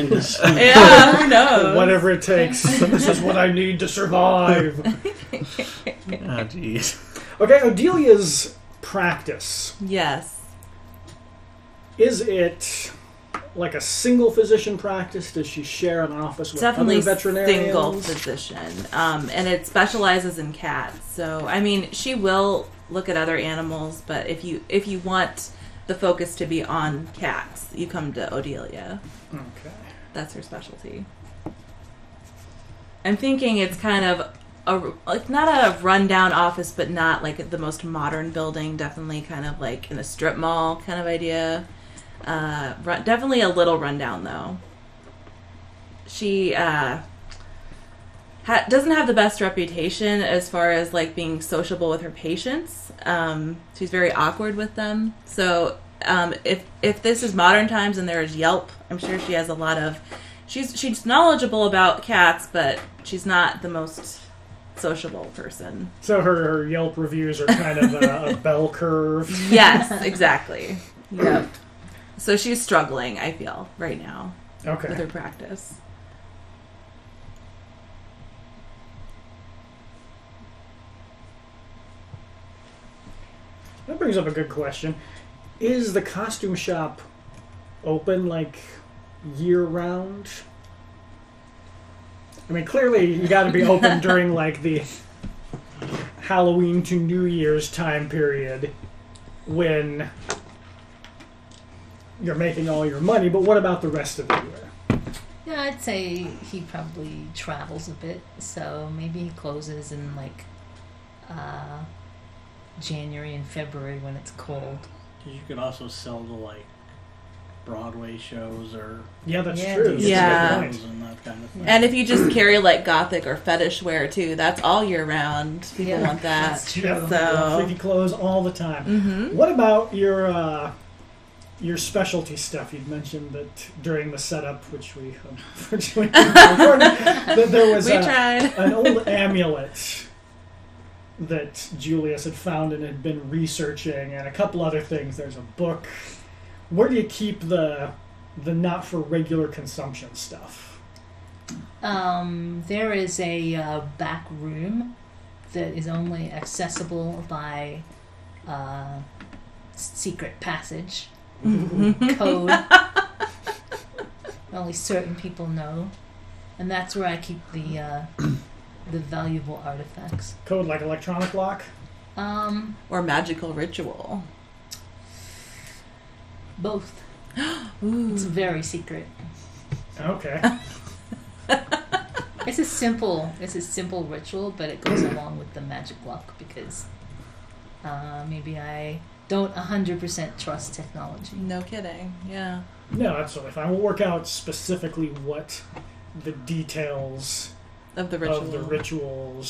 Yeah, who knows? Whatever it takes. This is what I need to survive. Oh, jeez. Okay, Odelia's practice. Yes. Is it like a single physician practice? Does she share an office with other veterinarians? Single physician. And it specializes in cats. So, I mean, she will look at other animals, but if you want the focus to be on cats, you come to Odelia. Okay. That's her specialty. I'm thinking it's kind of not a rundown office, but not like the most modern building. Definitely kind of like in a strip mall kind of idea. Definitely a little rundown though. She doesn't have the best reputation as far as like being sociable with her patients. She's very awkward with them. So if this is modern times and there is Yelp, I'm sure she has a lot of. She's knowledgeable about cats, but she's not the most sociable person. So her Yelp reviews are kind of a bell curve. Yes, exactly. Yep. So she's struggling, I feel, right now. Okay. With her practice. That brings up a good question. Is the costume shop open, like, year-round? I mean, clearly you got to be open during, like, the Halloween to New Year's time period when you're making all your money, but what about the rest of the year? Yeah, I'd say he probably travels a bit, so maybe he closes in, like, January and February when it's cold. You could also sell to like Broadway shows or yeah, that's true. Yeah, and that kind of thing. And if you just carry like Gothic or fetish wear too, that's all year round. People want that. That's true. Yeah, So freaky clothes all the time. Mm-hmm. What about your specialty stuff? You'd mentioned that during the setup, which we unfortunately didn't record, that there was an old amulet that Julius had found and had been researching, and a couple other things. There's a book. Where do you keep the not for regular consumption stuff? There is a back room that is only accessible by secret passage code. Only certain people know, and that's where I keep the valuable artifacts. Code like electronic lock? Or magical ritual. Both. Ooh. It's very secret. Okay. It's a simple ritual, but it goes along with the magic lock because maybe I don't 100% trust technology. No kidding. Yeah. No, that's totally fine. We'll work out specifically what the details Of the ritual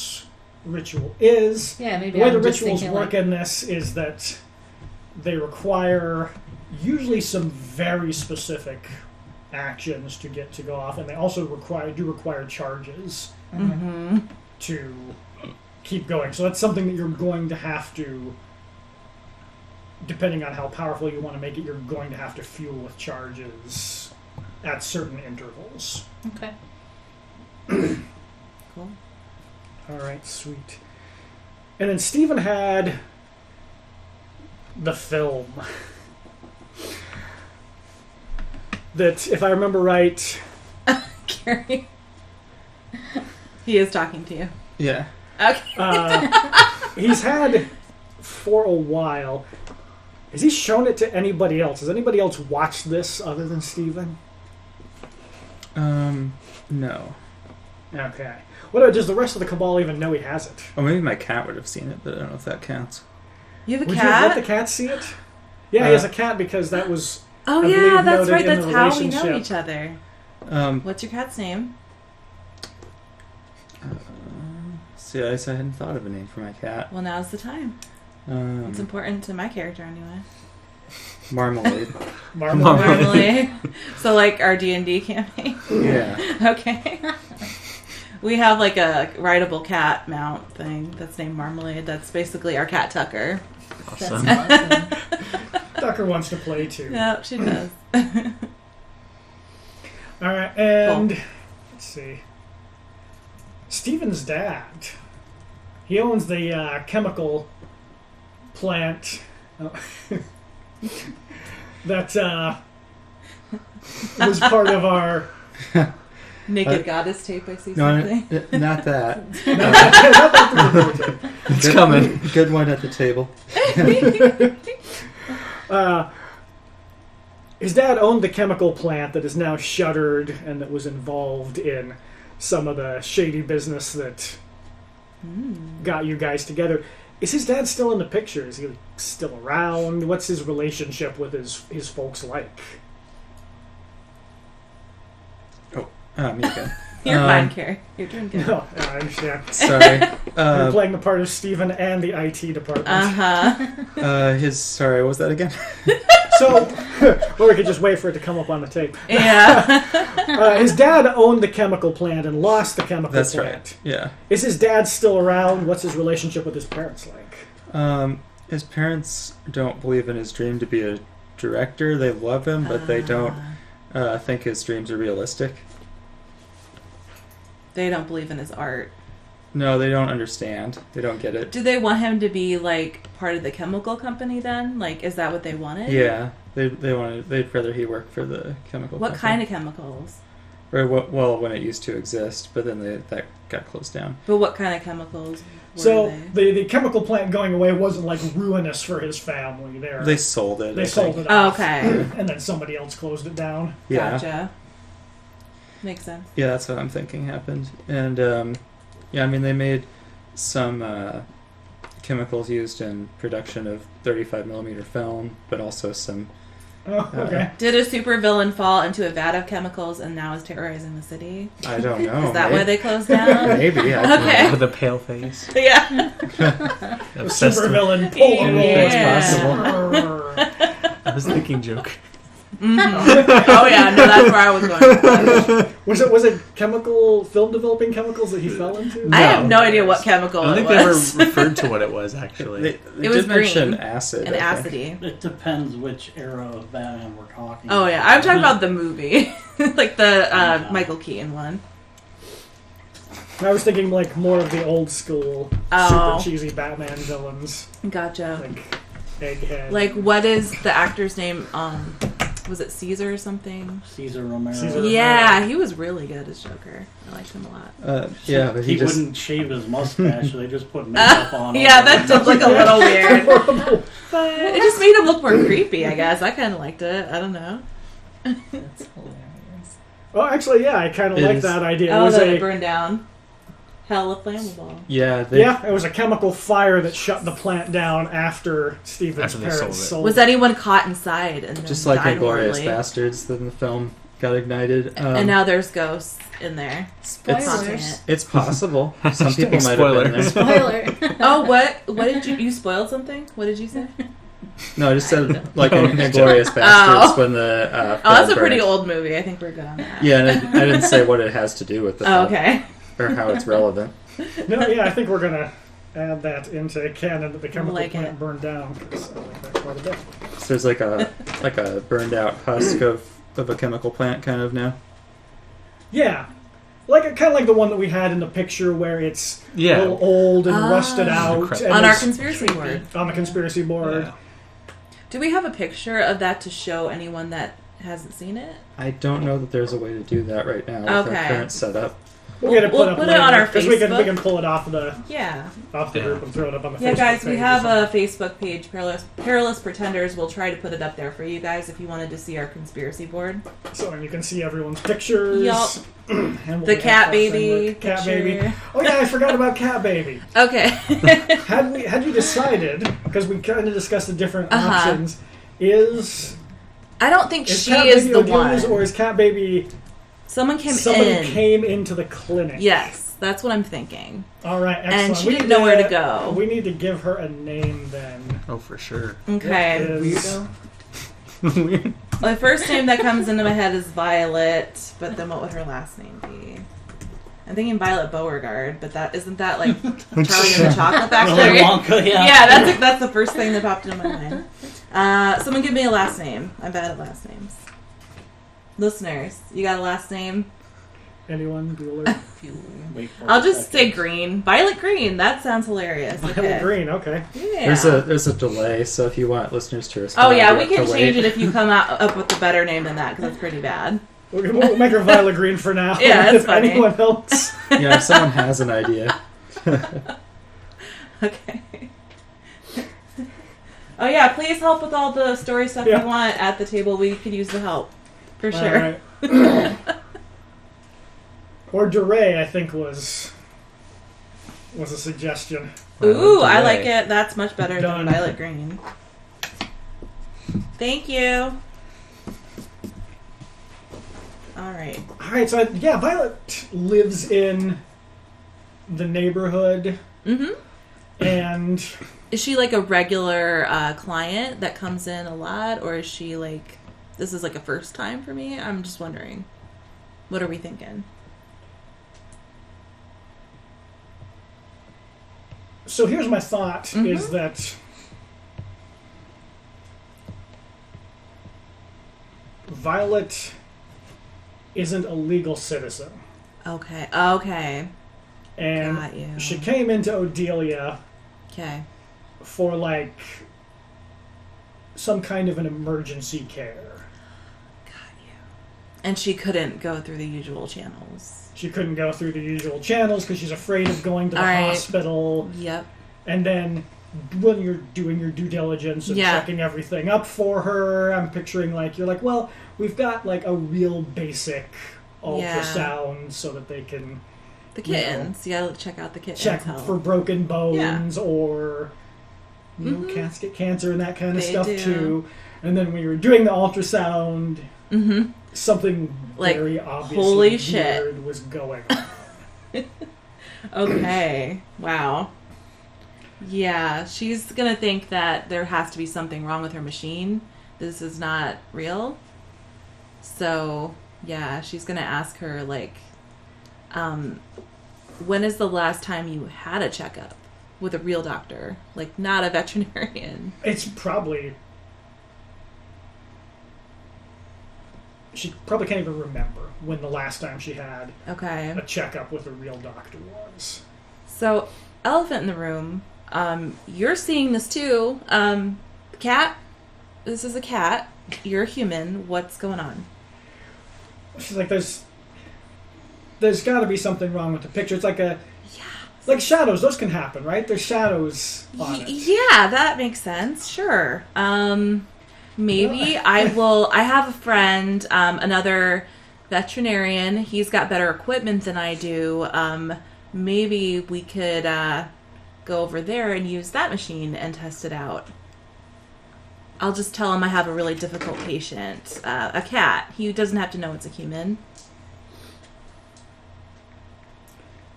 is. Yeah, maybe the way I'm the just rituals thinking, work like, in this is that they require usually some very specific actions to get to go off, and they also require charges to keep going. So that's something that you're going to have to, depending on how powerful you want to make it, you're going to have to fuel with charges at certain intervals. Okay. Cool. All right, sweet. And then Stephen had the film that, if I remember right... Kerry. He is talking to you. Yeah. Okay. He's had for a while. Has he shown it to anybody else? Has anybody else watched this other than Stephen? No. Okay. What does the rest of the Cabal even know he has it? Oh, maybe my cat would have seen it, but I don't know if that counts. You have a Would cat? you let the cat see it? Yeah, he has a cat because that was... Oh, I yeah, believe that's noted right. in That's the how we know relationship. each other. What's your cat's name? See, I hadn't thought of a name for my cat. Well, now's the time. It's important to my character anyway. Marmalade. Marmalade. So, like our D&D campaign? Yeah. Okay. We have like a rideable cat mount thing that's named Marmalade. That's basically our cat Tucker. Awesome. That's awesome. Tucker wants to play too. Yeah, she does. All right. And let's see. Stephen's dad. He owns the chemical plant that was part of our Naked Goddess tape. I see something. Not that. It's coming. Good one at the table. His dad owned the chemical plant that is now shuttered and that was involved in some of the shady business that got you guys together. Is his dad still in the picture? Is he still around? What's his relationship with his folks like? Me again. You're fine, Kerry. You're doing good. No, I understand. Sorry. You're playing the part of Stephen and the IT department. Sorry, what was that again? So, or we could just wait for it to come up on the tape. Yeah. His dad owned the chemical plant and lost the chemical That's plant. right. Yeah. Is his dad still around? What's his relationship with his parents like? His parents don't believe in his dream to be a director. They love him, but they don't think his dreams are realistic. They don't believe in his art. No, they don't understand. They don't get it. Do they want him to be like part of the chemical company then? Like, is that what they wanted? Yeah, they'd rather he work for the chemical What company. kind of chemicals? Or when it used to exist, but then that got closed down. But what kind of chemicals were So they? the chemical plant going away wasn't like ruinous for his family. They sold it. They sold it off. Oh, okay. And then somebody else closed it down. Yeah. Gotcha. Makes sense. Yeah, that's what I'm thinking happened. And I mean, they made some chemicals used in production of 35mm film, but also some. Oh, okay. Did a supervillain fall into a vat of chemicals and now is terrorizing the city? I don't know. Is that why they closed down? Maybe. Okay. With a pale face. Yeah. Obsessed with- Supervillain Polaroid. Yeah. Possible. I was thinking joke. Mm-hmm. Oh yeah, no, that's where I was going. Was it chemical film developing chemicals that he fell into? I have no idea what chemical I don't it think they ever was. referred to what it was, actually. They It was did mention green acid. and I think. acidy. It depends which era of Batman we're talking Oh about. yeah, I'm talking about the movie, like the Michael Keaton one. I was thinking like more of the old school, Oh. super cheesy Batman villains, Gotcha. like Egghead. Like, what is the actor's name? Was it Caesar or something? Caesar Romero. Caesar- Yeah, he was really good as Joker. I liked him a lot. Yeah, but he just wouldn't shave his mustache, so they just put makeup on him. Yeah, that did look a little weird. Horrible. But it just made him look more creepy, I guess. I kind of liked it. I don't know. That's hilarious. Oh, actually, yeah, I kind of It like is- that idea. It Oh, was that a it burned down. Hella flammable. yeah. it was a chemical fire that shut the plant down after Stephen's After they parents sold it. sold Was anyone caught inside and then Just like died Inglourious horribly? Bastards, then the film got ignited. And now there's ghosts in there. Haunting Spoilers. it. It's possible. Some people might Spoiler. have been there. Spoiler. Oh, what did you spoiled something? What did you say? No, I just said like Oh, in Inglourious Bastards when the Oh, that's a film pretty burned. old movie. I think we're good on that. Yeah, and I didn't say what it has to do with the Oh, film okay. or how it's relevant. No, yeah, I think we're gonna add that into canon that the chemical like plant it. burned down. 'Cause I like that quite a bit. So there's like a burned out husk of a chemical plant kind of now. Yeah, like kind of like the one that we had in the picture where it's a Yeah. little old and rusted The out. crap. and On our it's conspiracy board. on the conspiracy board. Yeah. Do we have a picture of that to show anyone that hasn't seen it? I don't know that there's a way to do that right now with Okay. our current setup. We'll get it put We'll up put it later, on our 'cause we Facebook. can pull it off the Yeah. Yeah. group and throw it up on the Yeah, Facebook guys, we page or have a something. Facebook page, Perilous Pretenders. We'll try to put it up there for you guys if you wanted to see our conspiracy board. So you can see everyone's pictures. Yup. And we'll The get cat that thing baby. with Cat picture. baby. Oh yeah, I forgot about cat baby. Okay. Had you decided, because we kind of discussed the different Uh-huh. options, is I don't think she cat is baby the Odelia's one. or is cat baby Somebody somebody came into the clinic? Yes, that's what I'm thinking. All right, excellent. And she We didn't need know where to go. We need to give her a name then. Oh, for sure. Okay. It is- Weird. The first name that comes into my head is Violet, but then what would her last name be? I'm thinking Violet Beauregard, but that isn't that like Charlie and the Chocolate Willy Factory? Wonka, yeah. Yeah, that's the first thing that popped into my mind. Someone give me a last name. I'm bad at last names. listeners, you got a last name? Anyone? Bueller? Wait for I'll a just say second. Green. Violet Green. That sounds hilarious. Violet Okay. Green, okay. Yeah. There's a delay, so if you want listeners to respond, Oh yeah, you we have can to change wait. it if you come up with a better name than that, because that's pretty bad. We'll make her Violet Green for now. Yeah, that's if funny. anyone else. Yeah, if someone has an idea. Okay. Oh yeah, please help with all the story stuff Yeah. you want at the table. We could use the help. For All sure. right. Or Duray, I think, was a suggestion. Ooh, I Delay. like it. That's much better Done. than Violet Green. Thank you. Alright. All right, so Violet lives in the neighborhood, Mm-hmm. and Is she like a regular client that comes in a lot, or is she like, this is like a first time for me? I'm just wondering. What are we thinking? so here's my thought: Mhm. is that Violet isn't a legal citizen, Okay. Okay. and Got you. she came into Odelia Okay. for like some kind of an emergency care. Got you. And she couldn't go through the usual channels. She couldn't go through the usual channels because she's afraid of going to the All right. hospital. Yep. And then when you're doing your due diligence and Yeah. checking everything up for her, I'm picturing like, you're like, well, we've got like a real basic ultrasound so that they can The You know, kittens. You gotta check out the kittens. check health. for broken bones or Mhm. cats get cancer and that kind of They stuff do. too. And then when you're doing the ultrasound, Mm-hmm. something Like, very obviously holy weird shit. was going on. Okay. Wow. Yeah, she's gonna think that there has to be something wrong with her machine. This is not real. So, yeah, she's gonna ask her, like, when is the last time you had a checkup with a real doctor? Like, not a veterinarian. It's probably... She probably can't even remember when the last time she had Okay. a checkup with a real doctor was. So, elephant in the room. You're seeing this too. Cat, this is a cat. You're a human. What's going on? She's like, there's got to be something wrong with the picture. It's like Yeah. like shadows. Those can happen, right? There's shadows on it. Yeah, that makes sense. Sure. Maybe I have a friend, another veterinarian. He's got better equipment than I do. Maybe we could go over there and use that machine and test it out. I'll just tell him I have a really difficult patient, a cat. He doesn't have to know it's a human.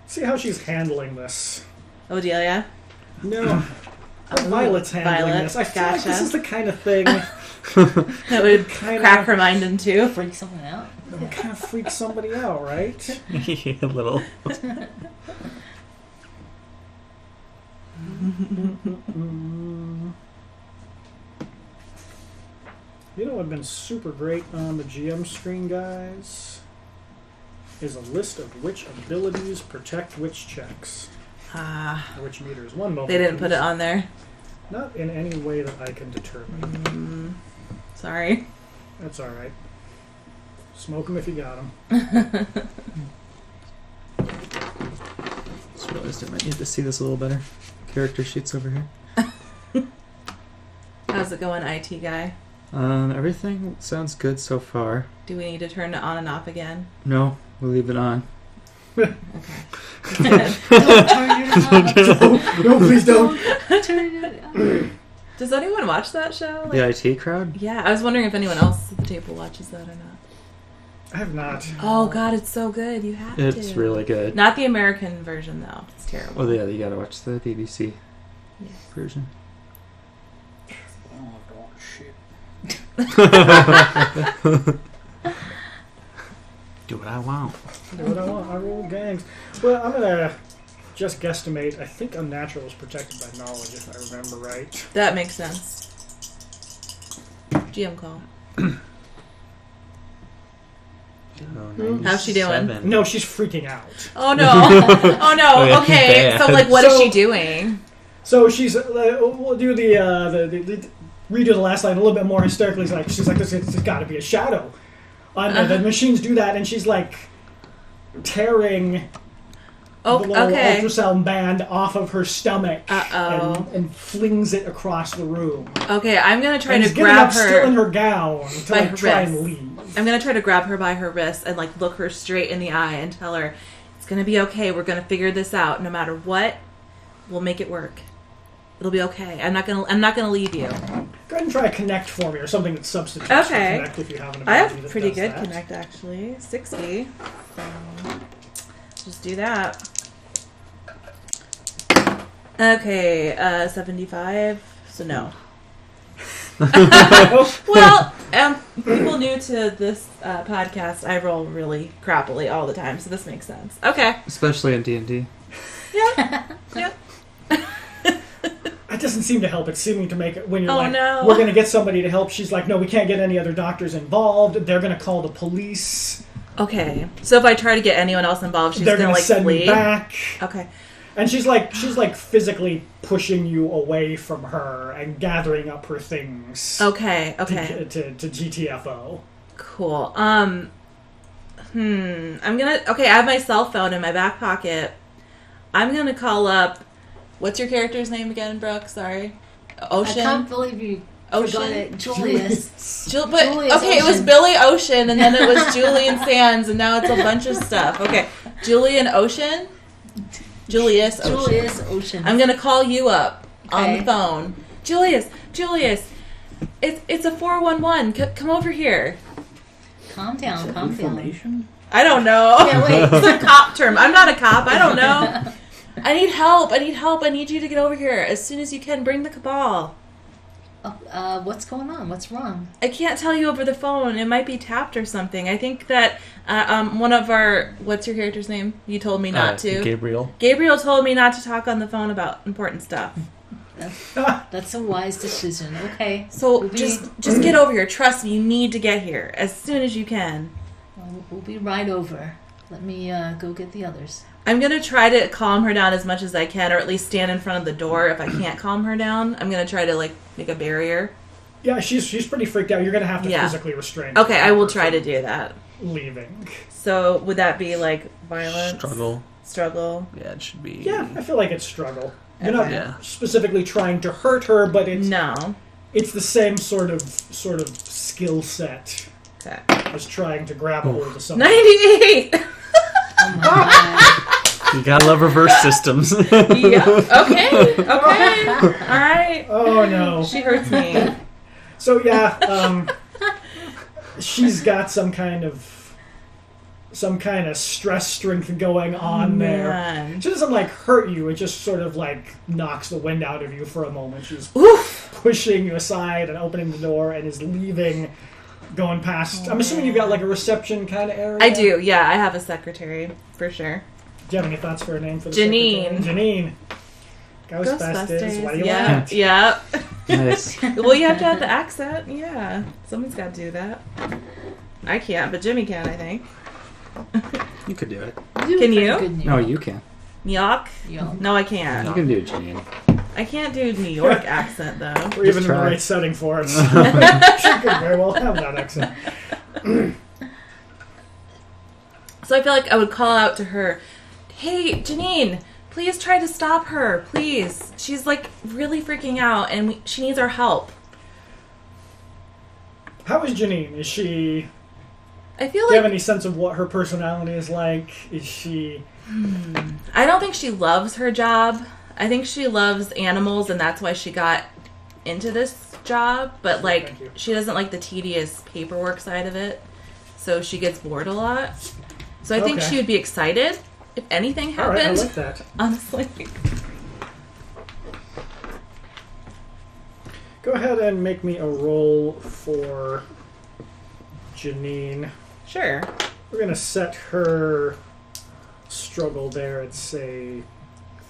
See how she's handling this. Odelia? No. Violet's handling Violet, this. I feel like gotcha. this is the kind of thing That would Kinda- crack her mind in two. Freak something out. that would kind of freak somebody out, right? Yeah, a little. You know what would have been super great on the GM screen, guys? Is a list of which abilities protect which checks. Which meters. One moment. They didn't put please. it on there. Not in any way that I can determine. Sorry. That's alright. Smoke them if you got them. Just realized I might need to see this a little better. Character sheets over here. How's it going, IT guy? Everything sounds good so far. Do we need to turn it on and off again? No, we'll leave it on. Don't turn it on. No, please don't. Turn it on. Does anyone watch that show? The IT crowd? Yeah, I was wondering if anyone else at the table watches that or not. I have not. Oh god, it's so good. You have to. It's really good. Not the American version though. It's terrible. Oh yeah, you gotta watch the BBC Yeah. version. Oh, God, shit. Do what I want. Do what I want. I roll gangs. Well, I'm gonna just guesstimate. I think unnatural is protected by knowledge, if I remember right. That makes sense. GM call. How's she doing? No, she's freaking out. Oh no! Oh no! Oh, yeah, Okay, so like, what is she doing? So she's we'll do the redo the last line a little bit more hysterically. She's like, there's got to be a shadow. The machines do that, and she's like tearing the little ultrasound band off of her stomach and flings it across the room. Okay, I'm gonna try and to grab her. Still in her gown to by her try wrist. and leave. I'm gonna try to grab her by her wrist and like look her straight in the eye and tell her it's gonna be okay. We're gonna figure this out. No matter what, we'll make it work. It'll be okay. I'm not gonna leave you. Go ahead and try a connect for me or something that substitutes for Okay. connect if you have an I ability have that pretty does good that. connect actually. 60. So just do that. Okay, 75. So no. Well, people new to this podcast, I roll really crappily all the time, so this makes sense. Okay. Especially in D&D. Yeah. Yeah. That doesn't seem to help. It's seeming to make it when you're no. we're going to get somebody to help. She's like, no, we can't get any other doctors involved. They're going to call the police. Okay. So if I try to get anyone else involved, she's They're going to like send flee. me back. Okay. And she's like physically pushing you away from her and gathering up her things. Okay. To GTFO. Cool. I'm gonna. Okay, I have my cell phone in my back pocket. I'm gonna call up. What's your character's name again, Brooke? Sorry. Ocean. I can't believe you forgot it. Julius. Julius Ocean. It was Billy Ocean, and then it was Julian Sands, and now it's a bunch of stuff. Okay, Julian Ocean. Julius Ocean. I'm gonna call you up on the phone. Julius, it's a 411. Come over here. Calm down. I don't know. Yeah, wait. It's a cop term. I'm not a cop. I don't know. I need help. I need you to get over here as soon as you can. Bring the Cabal. What's going on? What's wrong? I can't tell you over the phone. It might be tapped or something. I think that one of our... What's your character's name? You told me not to. Gabriel. Gabriel told me not to talk on the phone about important stuff. That's a wise decision. Okay. So just get over here. Trust me, you need to get here as soon as you can. We'll be right over. Let me go get the others. I'm going to try to calm her down as much as I can, or at least stand in front of the door. If I can't calm her down, I'm going to try to like make a barrier. Yeah, she's pretty freaked out. You're going to have to physically restrain her. Okay, I will try to do that. Leaving. So would that be like violence? Struggle? Yeah, it should be. Yeah, I feel like it's struggle. You're Okay. not specifically trying to hurt her, but it's it's the same sort of skill set as trying to grab a hold of something. 98! Oh my god. You gotta love reverse systems. Yeah. Okay. All right. Oh no. She hurts me. So yeah, she's got some kind of stress strength going on there. She doesn't like hurt you. It just sort of like knocks the wind out of you for a moment. She's pushing you aside and opening the door and is leaving, going past. I'm assuming you've got like a reception kind of area. I do. Yeah, I have a secretary for sure. Do you have any thoughts for a name for the Janine. secretary? Janine. Ghostbusters. What do you want? Yeah. Nice. Well, you have to have the accent. Yeah. Someone's got to do that. I can't, but Jimmy can, I think. You could do it. Can you? No, you can. New York? No, I can't. You can do it, Janine. I can't do New York accent, though. We're even in the right setting for it. She could very well have that accent. So I feel like I would call out to her, hey, Janine, please try to stop her, please. She's like really freaking out and she needs our help. How is Janine? Is she... I feel Do you like... have any sense of what her personality is like? Is she... I don't think she loves her job. I think she loves animals and that's why she got into this job. But like, she doesn't like the tedious paperwork side of it. So she gets bored a lot. So I think she would be excited if anything happened. All right, I like that. Honestly. Go ahead and make me a roll for Janine. Sure. We're going to set her struggle there at, say,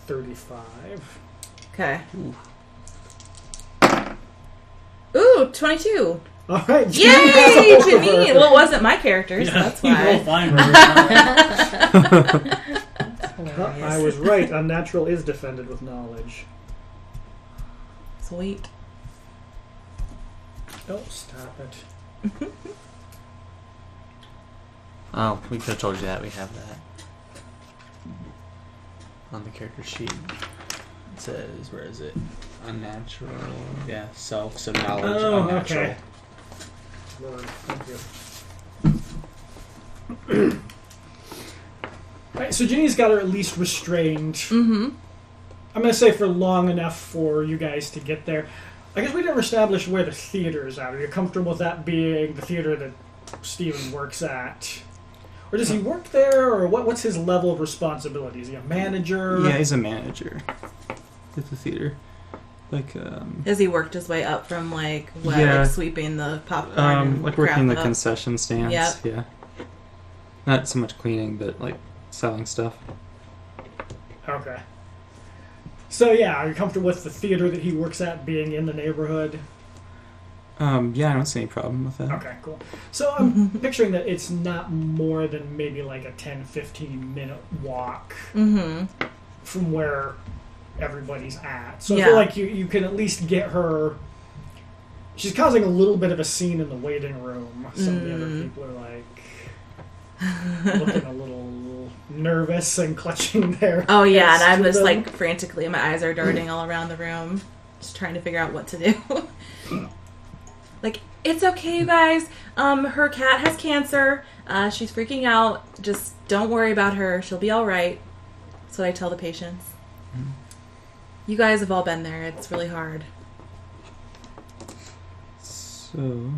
35. Okay. Ooh, 22. All right. Yay, Janine! Well, it wasn't my character, so that's You why. will find her. I was right. Unnatural is defended with knowledge. Sweet. Oh, stop it. Oh, we could have told you that. We have that on the character sheet. It says, where is it? Unnatural. Yeah, self, so knowledge, unnatural. Okay. Lord, thank you. Alright, so Ginny's got her at least restrained. Mm-hmm. I'm going to say for long enough for you guys to get there. I guess we never established where the theater is at. Are you comfortable with that being the theater that Steven works at? Or does he work there, or what's his level of responsibility? Is he a manager? Yeah, he's a manager at the theater. Like, Has he worked his way up from, like, what, Yeah. like sweeping the popcorn and like working the crap up? concession stands. Yep. Yeah. Not so much cleaning, but like selling stuff. Okay. So yeah, are you comfortable with the theater that he works at being in the neighborhood? Yeah, I don't see any problem with that. Okay, cool. So I'm picturing that it's not more than maybe like a 10-15 minute walk Mm-hmm. from where everybody's at. So I Yeah. feel like you can at least get her... She's causing a little bit of a scene in the waiting room. Some of the other people are like looking a little nervous and clutching their Oh, yeah, heads and I'm to just, them. like, frantically, my eyes are darting all around the room, just trying to figure out what to do. Like, it's okay, you guys. Her cat has cancer. She's freaking out. Just don't worry about her. She'll be all right. That's what I tell the patients. You guys have all been there. It's really hard. So,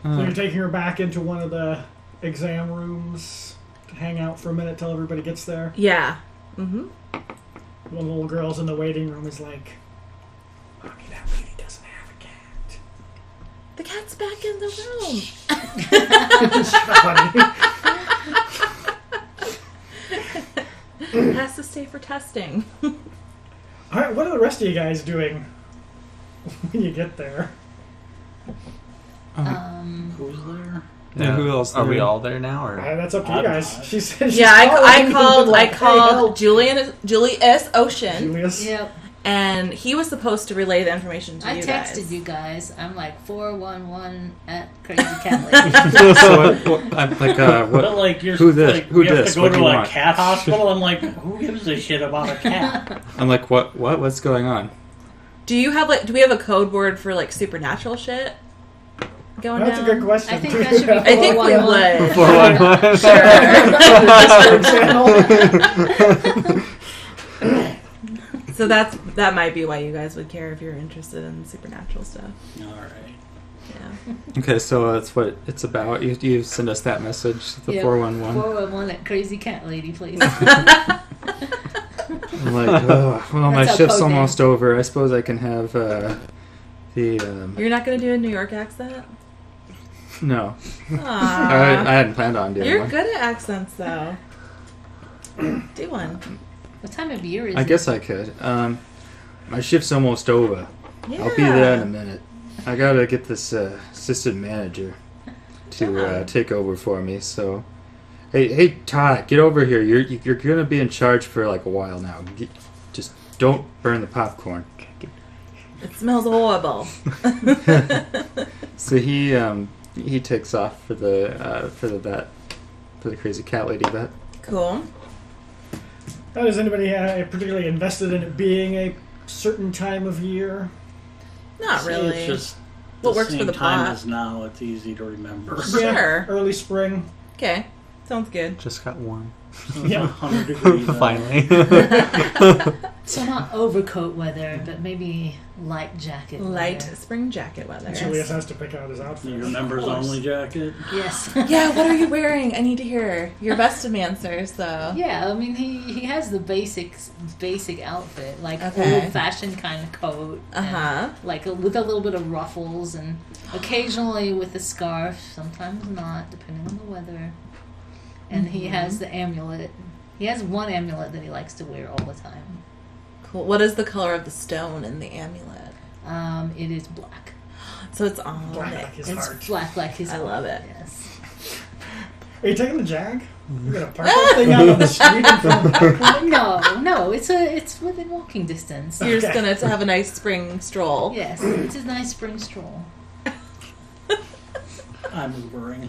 So you're taking her back into one of the exam rooms to hang out for a minute till everybody gets there? Yeah. Mm-hmm. One of the little girls in the waiting room is like, Mommy, that lady doesn't have a cat. The cat's back in the room. It has to stay for testing. Alright, what are the rest of you guys doing when you get there? Who's there? Yeah, who else? Are we there? all there now, or? That's up to you I'm guys. not. She said she's Yeah, I calling called like, hey, help. Julius Oceans, Julius. Yep. and he was supposed to relay the information to I you texted guys. you guys. I'm like 411 at Crazy Cat Lady. So I'm like, But what? like, you're Who this? like, Who we have this? to go What do to you a want? cat hospital. I'm like, who gives a shit about a cat? I'm like, what? What's going on? Do we have a code word for like supernatural shit going That's a down? good question. I think that should be I think we 411. would. Sure. So that might be why you guys would care if you're interested in supernatural stuff. All right. Yeah. Okay, so that's what it's about. You send us that message, the Yep. 411. 411 at Crazy Cat Lady, please. I'm like, oh, well, my That's our shift's code name. almost over. I suppose I can have the. You're not gonna do a New York accent? No, Aww. I hadn't planned on doing You're one. good at accents, though. Do one. What time of year is I it? guess I could. My shift's almost over. Yeah. I'll be there in a minute. I gotta get this assistant manager to take over for me. So, hey, Todd, get over here. You're gonna be in charge for like a while now. Just don't burn the popcorn. It smells horrible. So he takes off for the crazy cat lady vet. Cool. Now, is anybody particularly invested in it being a certain time of year? Not See, really. It's just What the works for same the time plot? as now. It's easy to remember. Sure. Early spring. Okay. Sounds good. Just got warm. Yeah. 100 degrees. Finally. So not overcoat weather, but maybe light jacket Light weather. spring jacket weather. Julius has to pick out his outfit. Your members only jacket. Yes. Yeah, what are you wearing? I need to hear. You're Vestimancer, so. Yeah, I mean he has the basic outfit, like Okay. old fashioned kind of coat, Uh-huh. and, like with a little bit of ruffles, and occasionally with a scarf. Sometimes not, depending on the weather. And he has the amulet. He has one amulet that he likes to wear all the time. Cool. What is the color of the stone in the amulet? It is black. So it's all Black Nick. like his It's heart. black like his I heart. love it. Yes. Are you taking the Jag? You're gonna park that thing out on the street in front of the park? No, it's within walking distance. You're just Okay. gonna have a nice spring stroll. Yes, it's a nice spring stroll. I'm Ubering.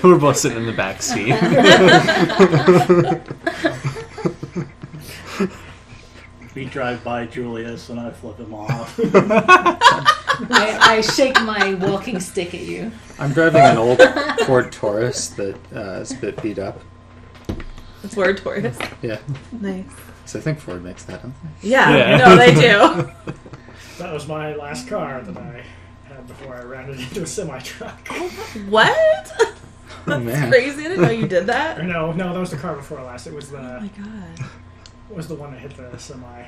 We're both sitting in the back seat. We drive by Julius and I flip him off. I shake my walking stick at you. I'm driving an old Ford Taurus that is a bit beat up. It's word Taurus. Yeah. Nice. So I think Ford makes that, don't they? Yeah, no, they do. That was my last car that I had before I ran it into a semi-truck. What? Oh, That's man. crazy. I didn't know you did that. Or no, that was the car before last. It was Oh my the god. one that hit the semi.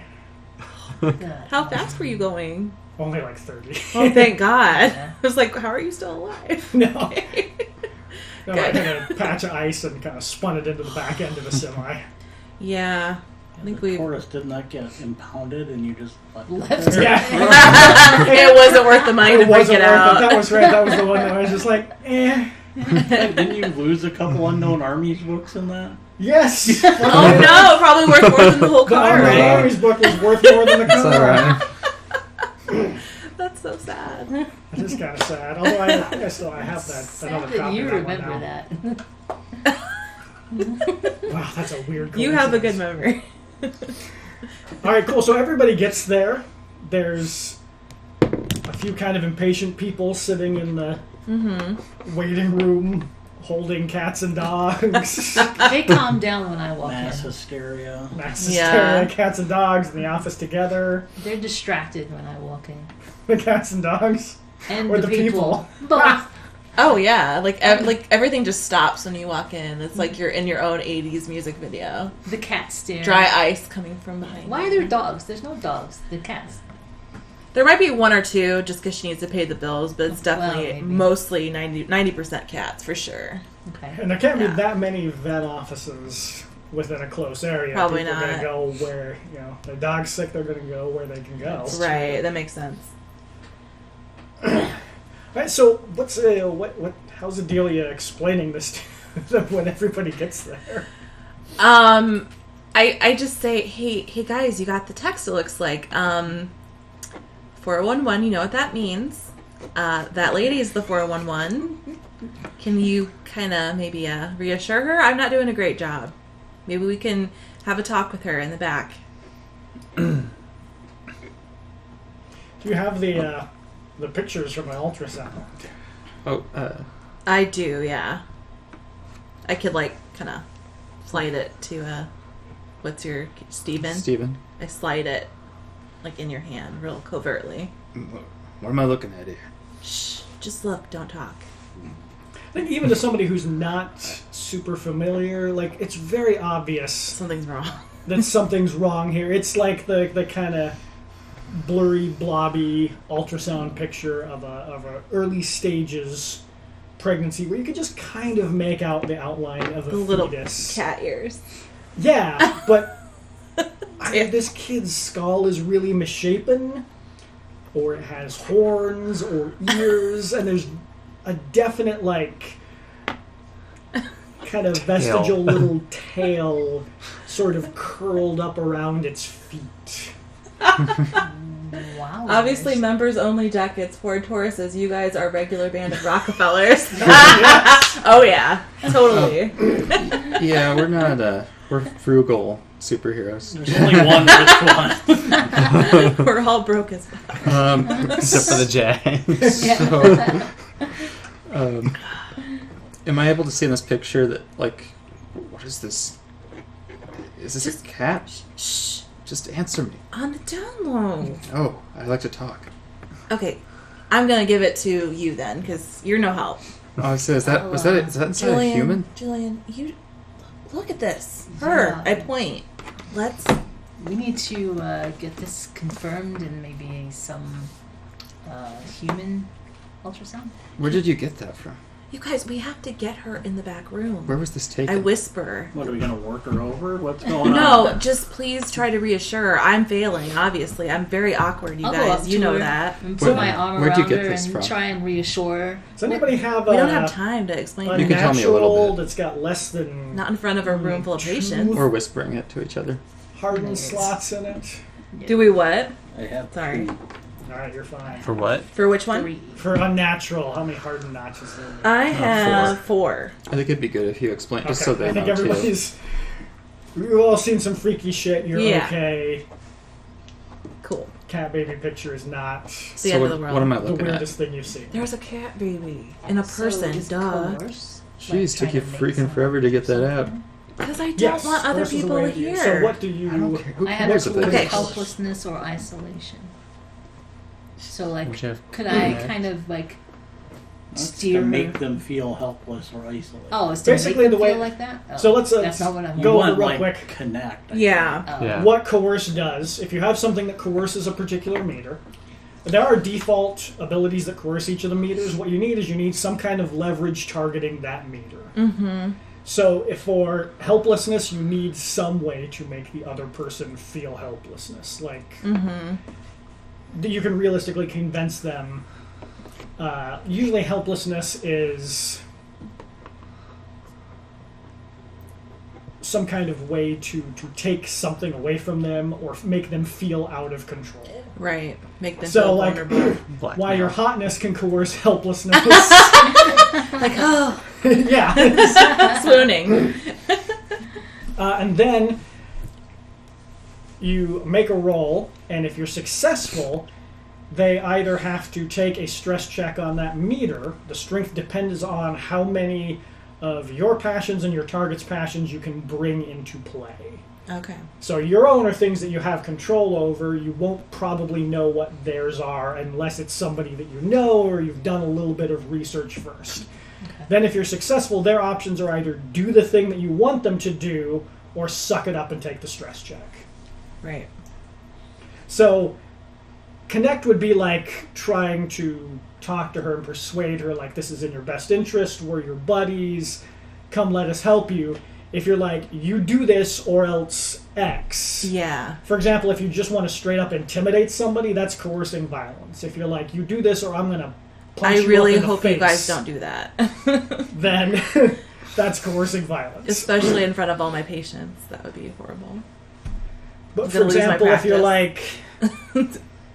Good. How fast were you going? Only like 30. Oh, thank God. Yeah. I was like, how are you still alive? No. No, I Good. hit a patch of ice and kind of spun it into the back end of a semi. Yeah. I think the we. Taurus didn't that get impounded and you just left it Left there? Yeah. It wasn't worth the money to It break wasn't it worth out. That was right. That was the one that I was just like, eh. Didn't you lose a couple Unknown Armies books in that? Yes. Oh no, probably worth more than the whole The car, Unknown right? Armies book was worth more than the That's car. alright. That's so sad. It is kind of sad. Although I have that Sad another that copy you of that one remember now. that. Wow, that's a weird. You have a good coincidence. memory. All right, cool. So everybody gets there. There's a few kind of impatient people sitting in the waiting room, holding cats and dogs. They calm down when I walk Mass in. hysteria. Max Yeah. hysteria, cats and dogs in the office together. They're distracted when I walk in. The cats and dogs. And Or the the people. Both. Oh yeah, like everything just stops when you walk in. It's like you're in your own '80s music video. The cats stare. Dry ice coming from behind. Why you. are there dogs? There's no dogs. They're cats. There might be one or two just because she needs to pay the bills, but it's definitely maybe. mostly 90% cats for sure. Okay. And there can't Yeah. be that many vet offices within a close area. Probably People are not. going to go where, their dog's sick, they're going to go where they can go. Right, that makes sense. All right, so how's Odelia explaining this to them when everybody gets there? I just say, hey guys, you got the text. It looks like 411. You know what that means. That lady is the 411. Can you kind of maybe reassure her? I'm not doing a great job. Maybe we can have a talk with her in the back. Do you have the pictures from my ultrasound? Oh, I do, yeah. I could kind of slide it to what's your Steven? Steven. I slide it in your hand, real covertly. What am I looking at here? Shh, just look, don't talk. I think even to somebody who's not super familiar, it's very obvious Something's wrong. that something's wrong here. It's like the kind of blurry, blobby ultrasound picture of a early stages pregnancy where you could just kind of make out the outline of a The little fetus. cat ears. Yeah, but this kid's skull is really misshapen, or it has horns or ears, and there's a definite kind of vestigial little tail sort of curled up around its feet. Wow. Obviously, members only jackets, Ford Tauruses. You guys are a regular band of Rockefellers. Oh yeah, totally. Yeah, we're not. We're frugal superheroes. There's only one rich one. We're all broke as fuck. Except for the Jag. So, am I able to see in this picture that what is this? Is this a cat? Shh. Just answer me. On the down low. Oh, I like to talk. I'm gonna give it to you then, because you're no help. Oh, so is that inside a human? Julian, you look at this. Her, Yeah. I point. We need to get this confirmed in maybe some human ultrasound. Where did you get that from? You guys, we have to get her in the back room. Where was this taken? I whisper. What, are we going to work her over? What's going on? No, just please try to reassure her. I'm failing, obviously. I'm very awkward, you I'll go guys. up You to know her that. and put my arm Where'd you around get her this and from? try and reassure her. Does anybody have We don't have time to explain a You it. can tell me a little natural bit. that's got less than Not in front of a room full of patients. Or whispering it to each other. hardened slots in it? Do we what? I have Sorry. two. Alright, you're fine. For what? For which one? 3. For unnatural, how many hardened notches are there? I have 4. I think it'd be good if you explain, just so they I think know too. everybody's... We've all seen some freaky shit. You're Yeah. okay. Cool. Cat baby picture is not It's the So end what, of the world. what am I the looking at? weirdest thing you've seen. There's a cat baby and a person. So is Duh. coerce, Jeez, took trying you to make freaking someone forever to get that do out. something? Because I don't Yes, want other course is the people way to here. use. So what do you... I don't care. Who I have cares a if clue they Okay. of helplessness or isolation. So, like, Which have- could I Yeah. kind of, like, That's steer to make her? them feel helpless or isolated. Oh, it's to Basically make them the way- feel like that? Oh, So let's that's not what I'm go you over want, real like, quick. connect. I Yeah. Oh. Yeah. What coerce does, if you have something that coerces a particular meter, there are default abilities that coerce each of the meters. What you need is you need some kind of leverage targeting that meter. Mm-hmm. So if for helplessness, you need some way to make the other person feel helplessness. Like, Mm-hmm. you can realistically convince them. Usually helplessness is some kind of way to take something away from them or make them feel out of control. Right. Make them So, feel like, vulnerable. Blackmail. while your hotness can coerce helplessness, Like, oh, yeah. swooning. And then you make a roll, and if you're successful, they either have to take a stress check on that meter. The strength depends on how many of your passions and your target's passions you can bring into play. Okay. So your own are things that you have control over. You won't probably know what theirs are unless it's somebody that you know or you've done a little bit of research first. Okay. Then if you're successful, their options are either do the thing that you want them to do or suck it up and take the stress check. Right. So connect would be like trying to talk to her and persuade her like this is in your best interest, we're your buddies, come let us help you. If you're like, you do this or else X. Yeah. For example, if you just want to straight up intimidate somebody, that's coercing violence. If you're like, you do this or I'm going to punch I you really up in the hope you guys face, don't do that. then that's coercing violence. Especially in front of all my patients. That would be horrible. But I'm for gonna lose my example, if you're like,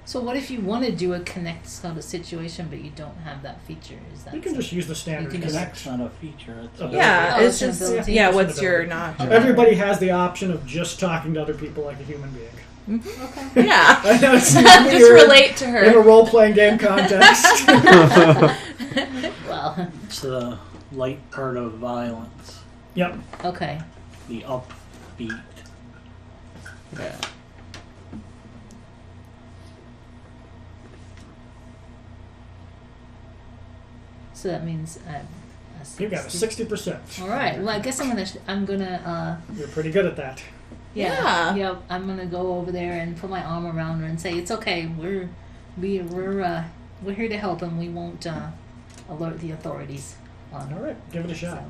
So what if you want to do a connect sort of situation, but you don't have that feature? Is that you can just use the standard You can just- connect. It's not a feature. It's Okay. Yeah, Oh, it's it's an just, ability. yeah, It's an what's your ability. notch? Everybody has the option of just talking to other people like a human being. Okay. Yeah. I know it's Just weird relate to in a her. role-playing game context. Well, It's the light part of violence. Yep. okay. The upbeat. Yeah. So that means You got a 60%. All right. Well, I guess I'm gonna You're pretty good at that. Yeah. yeah. I'm gonna go over there and put my arm around her and say it's okay. We're here to help, and we won't alert the authorities on All right, give it a shot.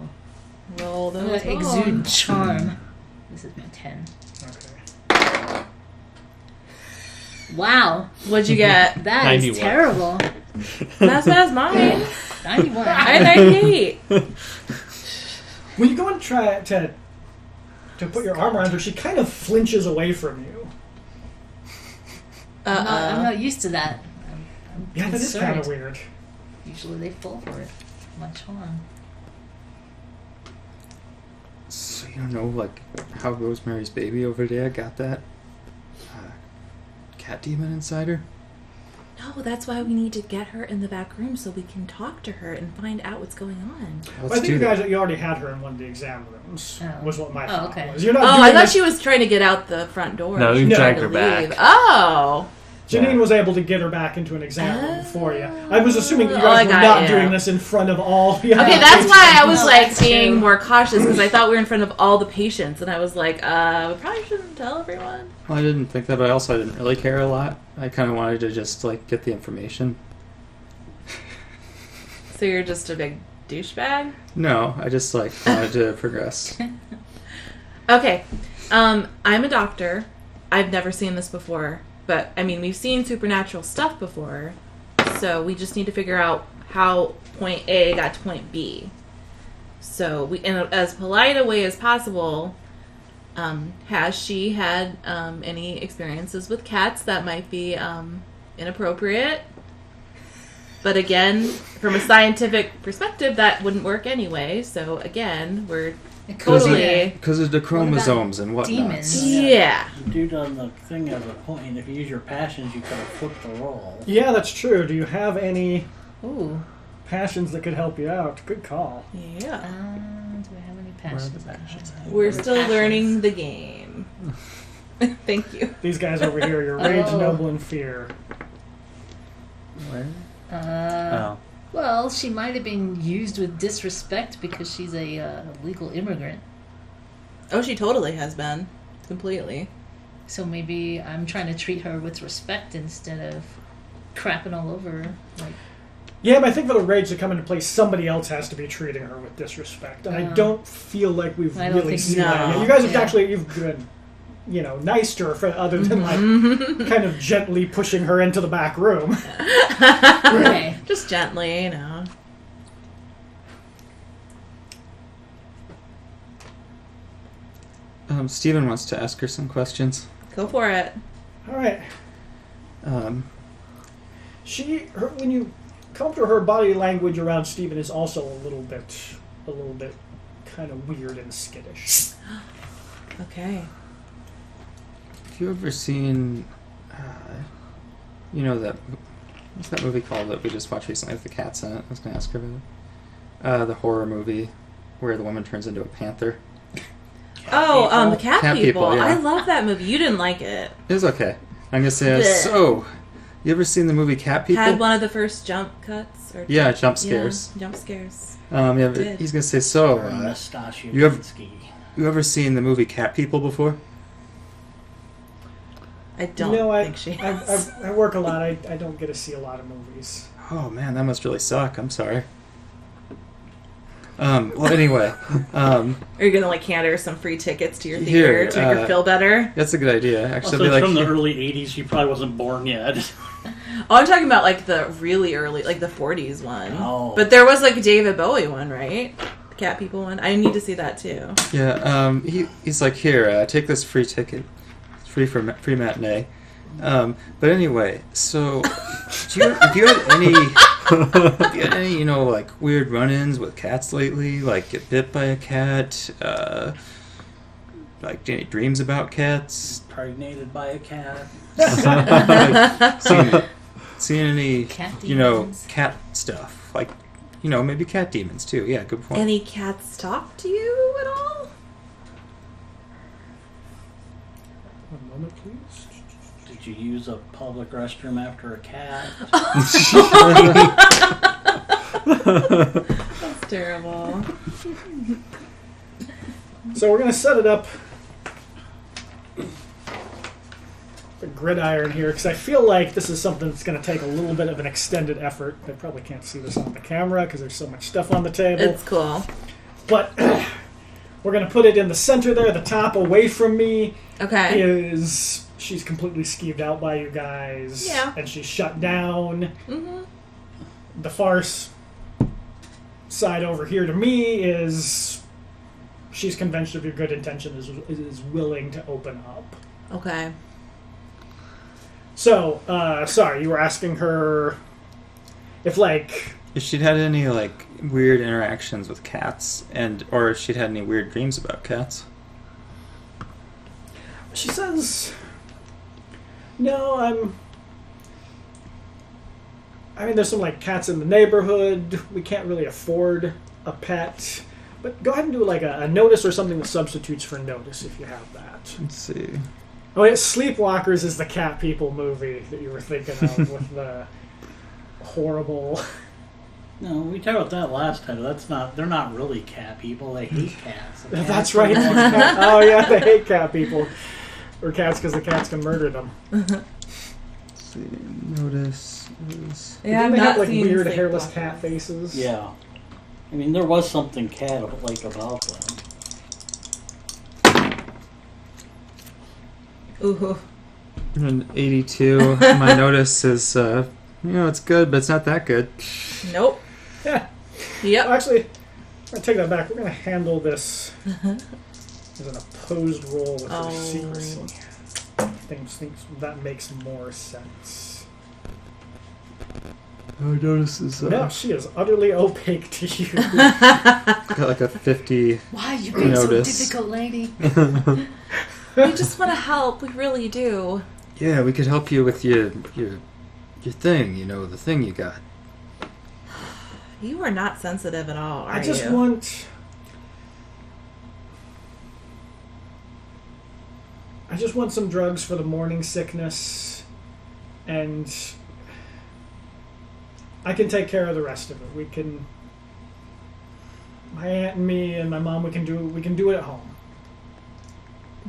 So, Roll I'm gonna those exude bones. charm. This is my 10. Okay. Wow, What'd you get? that is 91. terrible. That's mine. 91. I had 98. When you go and try to put your arm around her, she kind of flinches away from you. I'm not used to that. I'm Yeah, that is concerned. kind of weird. Usually they fall for it. My charm. So you don't know, like, how Rosemary's Baby over there got that cat demon inside her? No, that's why we need to get her in the back room so we can talk to her and find out what's going on. Well, I think you already had her in one of the exam rooms. Oh. Was what my thought okay. was. You're not Oh, doing I thought this- she was trying to get out the front door. No, you No. dragged To her back. leave. Oh. Janine was able to get her back into an exam room for you. I was assuming you Oh, I guys were got not you. doing this in front of all. Okay, that's why I was No, like that's being true. more cautious because I thought we were in front of all the patients, and I was like, we probably shouldn't tell everyone. Well, I didn't think that, but I also didn't really care a lot. I kind of wanted to just, like, get the information. So you're just a big douchebag? No, I just wanted to progress. Okay. I'm a doctor. I've never seen this before. But, I mean, we've seen supernatural stuff before. So we just need to figure out how point A got to point B. So, in as polite a way as possible, has she had any experiences with cats that might be inappropriate? But again, from a scientific perspective, that wouldn't work anyway. So again, we're totally... Because of the chromosomes and whatnot. Demons? Yeah. Dude, on the thing as a point, if you use your passions, you could have flipped the roll. Yeah, that's true. Do you have any Ooh. passions that could help you out? Good call. Yeah. Do I have any passions? We're still learning the game. Thank you. These guys over here, your rage, noble, and fear. Where? Oh. Well, she might have been used with disrespect because she's a legal immigrant. Oh, she totally has been. Completely. So maybe I'm trying to treat her with respect instead of crapping all over her. Like, Yeah, but I think for the rage to come into play, somebody else has to be treating her with disrespect. And I don't feel like we've I don't really think seen so. that yet. You guys have you've been, nice to her other than kind of gently pushing her into the back room. okay. Just gently, Steven wants to ask her some questions. Go for it. All right. Um, when you come to her body language around Stephen is also a little bit kind of weird and skittish. Okay. have you ever seen, what's that movie called that we just watched recently with the cats in it? I was going to ask her about it. The horror movie where the woman turns into a panther. The Cat People. Yeah. I love that movie. You didn't like it. It was okay. I'm going to say, so, you ever seen the movie Cat People? Had one of the first jump cuts? Jump scares. Yeah, jump scares. He's going to say, so, you ever seen the movie Cat People before? I don't think she has. I work a lot. I don't get to see a lot of movies. Oh, man, that must really suck. I'm sorry. Anyway. Are you going to, hand her some free tickets to your theater to make her feel better? That's a good idea. Actually, also, it's from the early 80s. She probably wasn't born yet. Oh, I'm talking about, the really early, the 40s one. Oh. But there was, a David Bowie one, right? The Cat People one. I need to see that, too. Yeah, he's like, here, take this free ticket. It's free for free matinee. But anyway, so, have you had any, weird run-ins with cats lately? Get bit by a cat? Any dreams about cats? Impregnated by a cat? Seen any, cat demons? cat stuff? Maybe cat demons, too. Yeah, good point. Any cats talk to you at all? One moment, please. Did you use a public restroom after a cat? That's terrible. So we're going to set it up the gridiron here because I feel like this is something that's going to take a little bit of an extended effort. I probably can't see this on the camera because there's so much stuff on the table. It's cool. But we're going to put it in the center there, the top away from me. Okay. She's completely skeeved out by you guys. Yeah. And she's shut down. Mm-hmm. The farce side over here to me is she's convinced of your good intention, is willing to open up. Okay. So, sorry, you were asking her if she'd had any, weird interactions with cats, or if she'd had any weird dreams about cats. She says, no, there's some, cats in the neighborhood. We can't really afford a pet. But go ahead and do, a notice or something that substitutes for notice if you have that. Let's see. Oh, yeah, Sleepwalkers is the Cat People movie that you were thinking of with the horrible... No, we talked about that last time. They're not really cat people. They hate cats. That's right. Oh, yeah, they hate cat people. Or cats because the cats can murder them. Let's see. Notice. Yeah, Didn't they not have, seen weird Sleepwalkers. hairless cat faces? Yeah. I mean, there was something cat-like about them. Ooh. And 82. My notice is, it's good, but it's not that good. Nope. Yeah. Yep. Well, actually, I'm going to take that back. We're going to handle this as an opposed roll with her secrecy. Things that makes more sense. My notice is, No, she is utterly opaque to you. got like a 50 Why are you being notice. so difficult, lady? We just want to help. We really do. Yeah, we could help you with your thing, the thing you got. You are not sensitive at all, are you? I just want some drugs for the morning sickness, and I can take care of the rest of it. We can, my aunt and me and my mom, we can do it at home.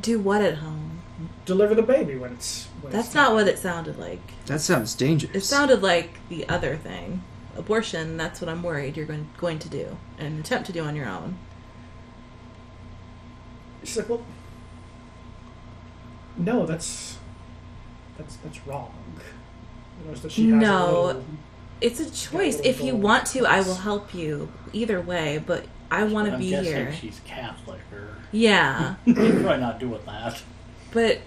Do what at home? Deliver the baby when it's That's not what it sounded like. That sounds dangerous. It sounded like the other thing. Abortion, that's what I'm worried you're going to do. And attempt to do on your own. She's like, well, no, that's wrong. You know, that she has a little, it's a choice. If you want to, I will help you. Either way, but I want to be here. I'm guessing she's Catholic, or... Yeah. You can probably not do with that. But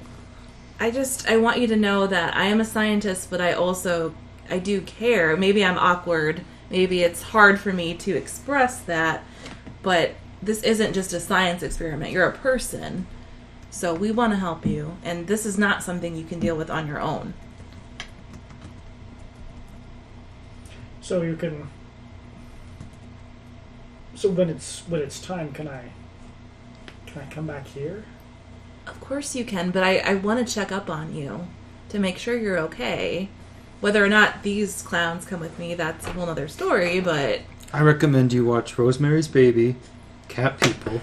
I want you to know that I am a scientist, but I do care. Maybe I'm awkward. Maybe it's hard for me to express that. But this isn't just a science experiment. You're a person. So we want to help you. And this is not something you can deal with on your own. so you can. So when it's time, can I come back here? Of course you can, but I want to check up on you to make sure you're okay. Whether or not these clowns come with me, that's a whole other story, but... I recommend you watch Rosemary's Baby, Cat People.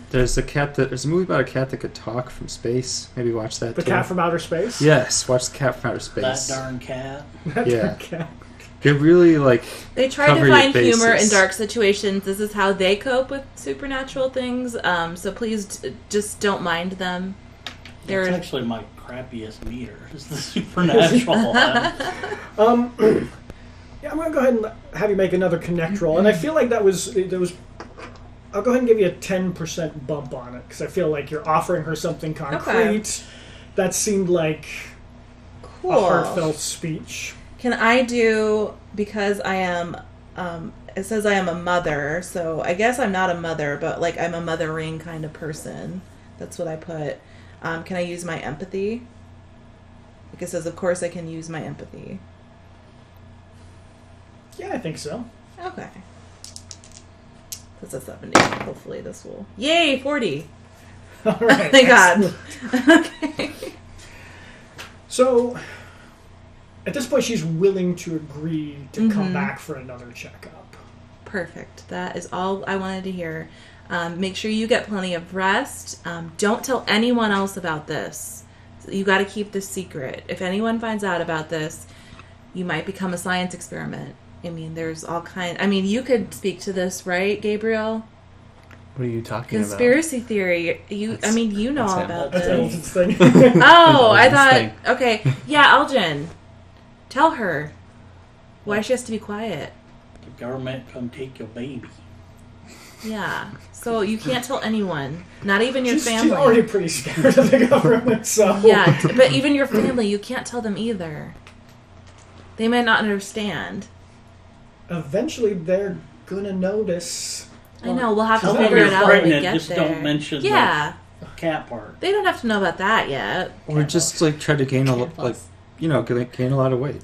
There's a movie about a cat that could talk from space. Maybe watch that The too. Cat from Outer Space? Yes, watch The Cat from Outer Space. That darn cat. That Yeah. darn cat. It really, They try cover to your find humor in bases. dark situations. This is how they cope with supernatural things. So please just don't mind them. It's actually my crappiest meter. Is the supernatural one. Yeah, I'm going to go ahead and have you make another connect roll. And I feel like that was... I'll go ahead and give you a 10% bump on it, because I feel like you're offering her something concrete. Okay. That seemed like Cool. a heartfelt speech. Can I do, because I am, it says I am a mother, so I guess I'm not a mother, but like I'm a mothering kind of person. That's what I put. Can I use my empathy? Like it says, of course I can use my empathy. Yeah, I think so. Okay. That's a 70. Hopefully this will... Yay, 40! All right. Oh my god. Okay. So, at this point, she's willing to agree to come back for another checkup. Perfect. That is all I wanted to hear. Make sure you get plenty of rest. Don't tell anyone else about this. You got to keep this secret. If anyone finds out about this, you might become a science experiment. I mean, there's all kind. I mean, you could speak to this, right, Gabriel? What are you talking Conspiracy theory. You know all about That's this. Elgin's thing. Oh, I thought. Thing. Okay, yeah, Elgin. Tell her why she has to be quiet. The government come take your baby. Yeah. So you can't tell anyone, not even your family. She's already pretty scared of the government, so... Yeah, but even your family, you can't tell them either. They might not understand. Eventually, they're gonna notice. I know, we'll have to Tell them figure you're it out when we pregnant, get just there. don't mention Yeah. the cat part. They don't have to know about that yet. or just try to gain gain a lot of weight.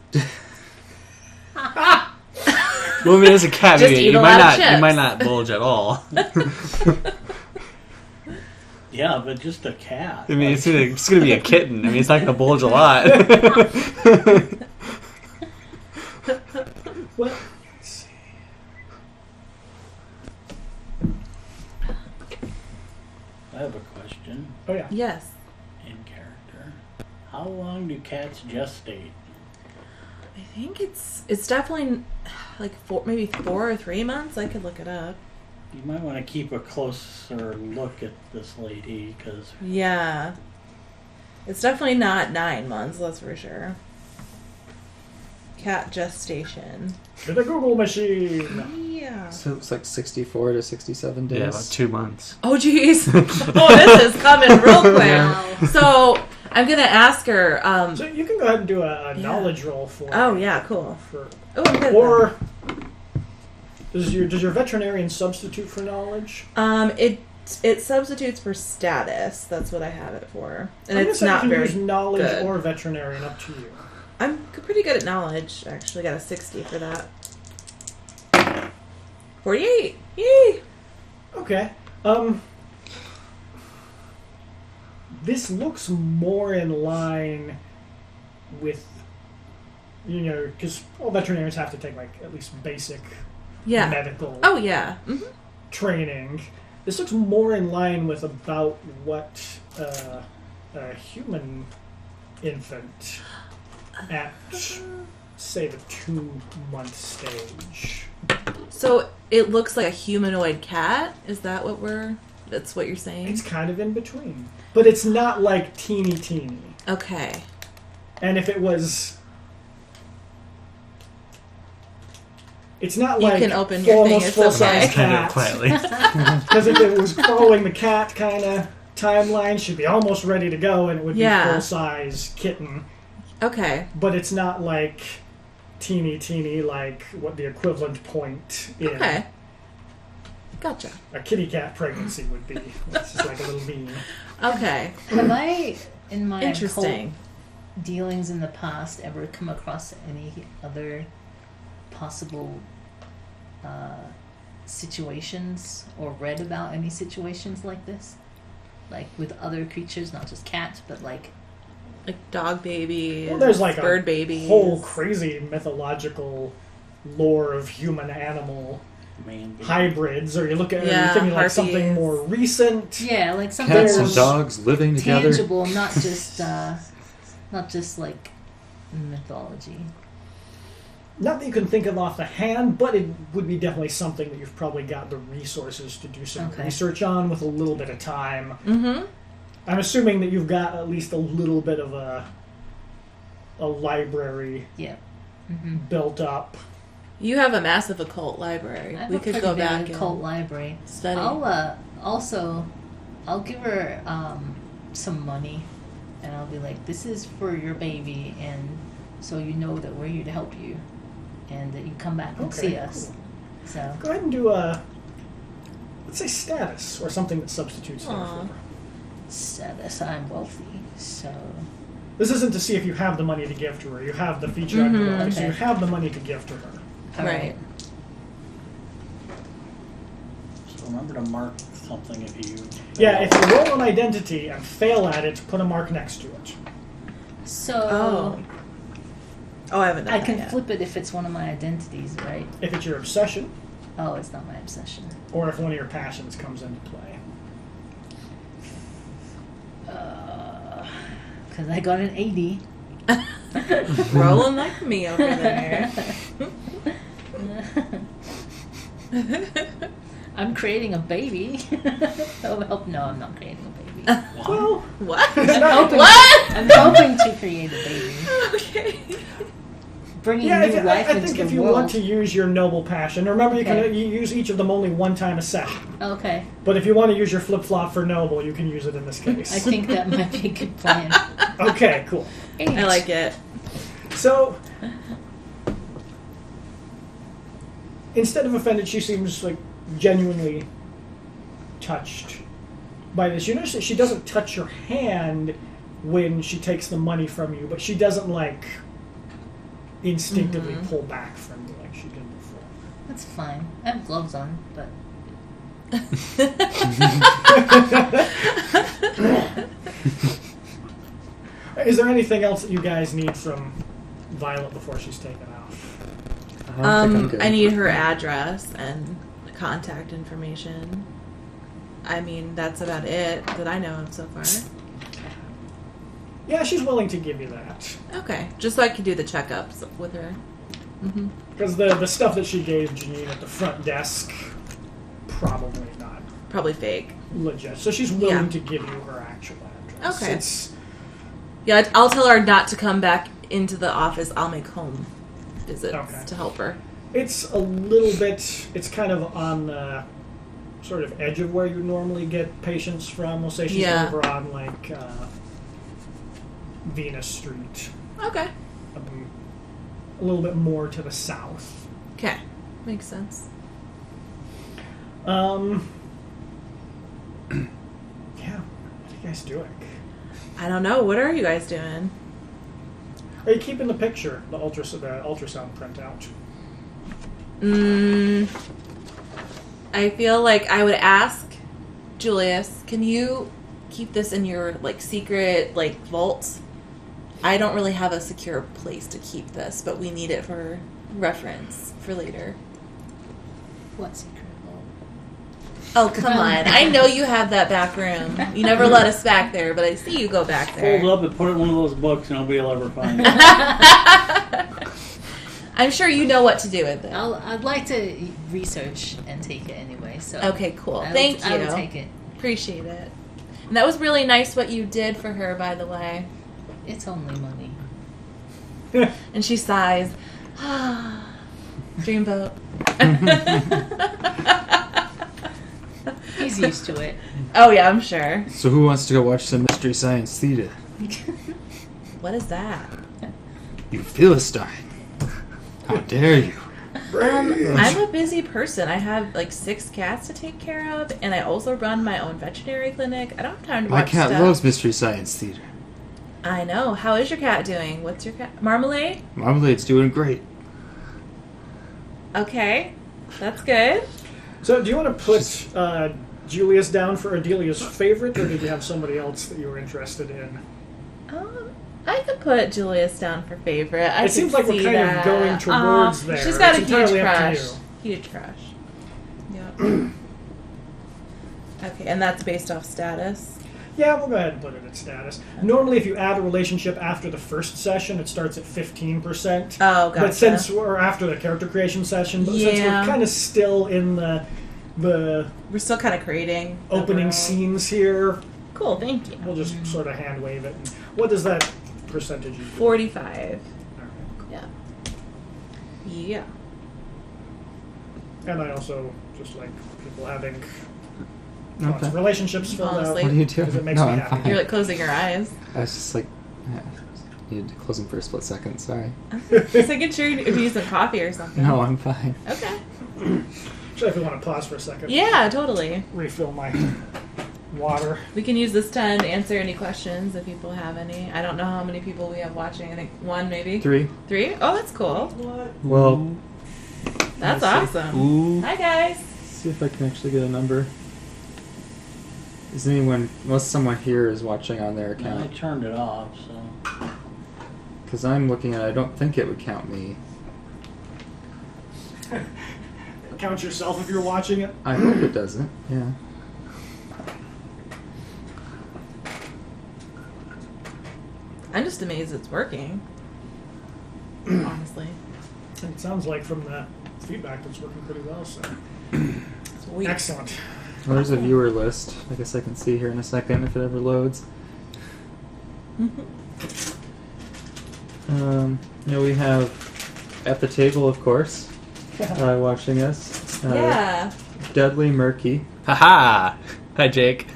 Well, I mean, as a cat, Just eat you a might lot of not chips. bulge at all. Yeah, but just a cat. I mean, it's gonna be a kitten. I mean, it's not gonna bulge a lot. Well, let's see. I have a question Oh, yeah. Yes. in character. How long do cats gestate? I think it's definitely like maybe 4 or 3 months. I could look it up. You might want to keep a closer look at this lady, because... Yeah. It's definitely not 9 months, that's for sure. Cat gestation. To the Google machine! Yeah. So it's like 64 to 67 days. Yeah, about 2 months. Oh, jeez. Oh, this is coming real quick. Wow. So, I'm going to ask her... So you can go ahead and do a knowledge roll for... Oh, yeah, cool. Oh, good. Or... Does your veterinarian substitute for knowledge? It substitutes for status. That's what I have it for, and I'm it's not very use knowledge good. or veterinarian, up to you. I'm pretty good at knowledge. Actually, got a 60 for that. 48. Yay! Okay. This looks more in line with, because all veterinarians have to take like at least basic medical Oh yeah. Mm-hmm. training. This looks more in line with about what a human infant at, say, the 2-month stage. So it looks like a humanoid cat. Is that that's what you're saying? It's kind of in between. But it's not like teeny. Okay. And if it was... It's not you like can open your thing. almost It's full-size okay. Kind of cat. quietly. Because if it was following the cat kind of timeline, she'd be almost ready to go, and it would be full-size kitten. Okay. But it's not like teeny, like what the equivalent point in Okay. Gotcha. a kitty cat pregnancy would be. It's just like a little bean. Okay. Have I, in my Interesting. occult dealings in the past, ever come across any other possible situations or read about any situations like this? Like with other creatures, not just cats, but like dog babies, Well, there's like bird a babies. whole crazy mythological lore of human-animal hybrids, or you look at anything like harpies. something more recent. Yeah, like something Cats more and dogs living together. tangible, not just like mythology. Not that you can think of off the hand, but it would be definitely something that you've probably got the resources to do some research on with a little bit of time. Mm-hmm. I'm assuming that you've got at least a little bit of a library built up. You have a massive occult library. I have We a could pretty go big back occult and library. study. I'll give her some money, and I'll be like, "This is for your baby, and so you know that we're here to help you, and that you come back and see us." Cool. So Go ahead and do let's say status, or something that substitutes there for. status. I'm wealthy, so This isn't to see if you have the money to give to her. You have the feature on your ability, so Okay. you have the money to give to her. all Right. So remember to mark something if you... Yeah, if you roll an identity and fail at it, put a mark next to it. So I haven't done I that can yet. flip it if it's one of my identities, right? If it's your obsession, Oh, it's not my obsession. or if one of your passions comes into play. Because I got an 80. Rolling like me over there. I'm creating a baby. Oh, help! No, I'm not creating a baby. Well, What? I'm hoping to create a baby. Okay. Bringing yeah, new I life into think the if you world. want to use your noble passion, remember you Okay. can you use each of them only one time a session. Okay, But if you want to use your flip-flop for noble, you can use it in this case. I think that might be a good plan. Okay, cool. I like it. So, instead of offended, she seems like genuinely touched by this. You notice that she doesn't touch your hand when she takes the money from you, but she doesn't like instinctively pull back from you like she did before. That's fine. I have gloves on, but Is there anything else that you guys need from Violet before she's taken off? I need her address and contact information. I mean, that's about it that I know of so far. Yeah, she's willing to give you that. Okay, just so I can do the checkups with her. Because the stuff that she gave Janine at the front desk, probably not Probably fake. legit. So she's willing to give you her actual address. Okay. It's, Yeah, I'll tell her not to come back into the office. I'll make home visits Okay. to help her. it's a little bit, it's kind of on the sort of edge of where you normally get patients from. We'll say she's over on, like, Venus Street. Okay. A little bit more to the south. Okay. Makes sense. Yeah. What are you guys doing? I don't know. What are you guys doing? Are you keeping the picture, the ultrasound printout? I feel like I would ask Julius, can you keep this in your, like, secret, like, vault? I don't really have a secure place to keep this, but we need it for reference for later. What secret vault? Oh, come on. I know you have that back room. You never let us back there, but I see you go back there. Fold it up and put it in one of those books and nobody will ever find it. I'm sure you know what to do with it. I'd like to research and take it anyway. So Okay, cool. Thank you. I will take it. Appreciate it. And that was really nice what you did for her, by the way. It's only money. And she sighs. Dreamboat. He's used to it. Oh, yeah, I'm sure. So who wants to go watch some Mystery Science Theater? What is that? You Philistine. How dare you? I'm a busy person. I have like 6 cats to take care of, and I also run my own veterinary clinic. I don't have time to My watch cat stuff. loves Mystery Science Theater. I know. How is your cat doing? What's your cat? Marmalade? Marmalade's doing great. Okay. That's good. So, do you want to put Julius down for Odelia's favorite, or did you have somebody else that you were interested in? I could put Julius down for favorite. It seems like we're kind of going towards there. She's got It's a huge entirely up to crush. you. Huge crush. Yep. Okay, and that's based off status. Yeah, we'll go ahead and put it at status. Normally, if you add a relationship after the first session, it starts at 15%. Oh, gotcha. But since we're after the character creation session, but since we're kind of still in the we're still kind of creating opening scenes here, cool. Thank you. we'll just sort of hand wave it. And what does that percentage usually? 45. All right, cool. Yeah. Yeah. And I also just like people having Okay. relationships filled out. Honestly. What are you Because doing? it makes No, me I'm happy. fine. You're like closing your eyes. I was just like, needed to close them for a split second. Sorry. Just making sure if you need some coffee or something. No, I'm fine. Okay. So if you want to pause for a second. Yeah, totally. Refill my water. We can use this time to answer any questions if people have any. I don't know how many people we have watching. I think 1 maybe. 3. 3? Oh, that's cool. Well, That's let's see. awesome. Ooh. Hi, guys. See if I can actually get a number. Is anyone, unless someone here is watching on their No, I account? turned it off, so. Because I'm looking at it, I don't think it would count me. Count yourself if you're watching it. I hope it doesn't, yeah. I'm just amazed it's working. Honestly. It sounds like from the feedback that's working pretty well, so. Sweet. Excellent. Well, there's a viewer list. I guess I can see here in a second if it ever loads. We have at the table, of course, watching us. Yeah. Deadly Murky. Haha! Hi, Jake.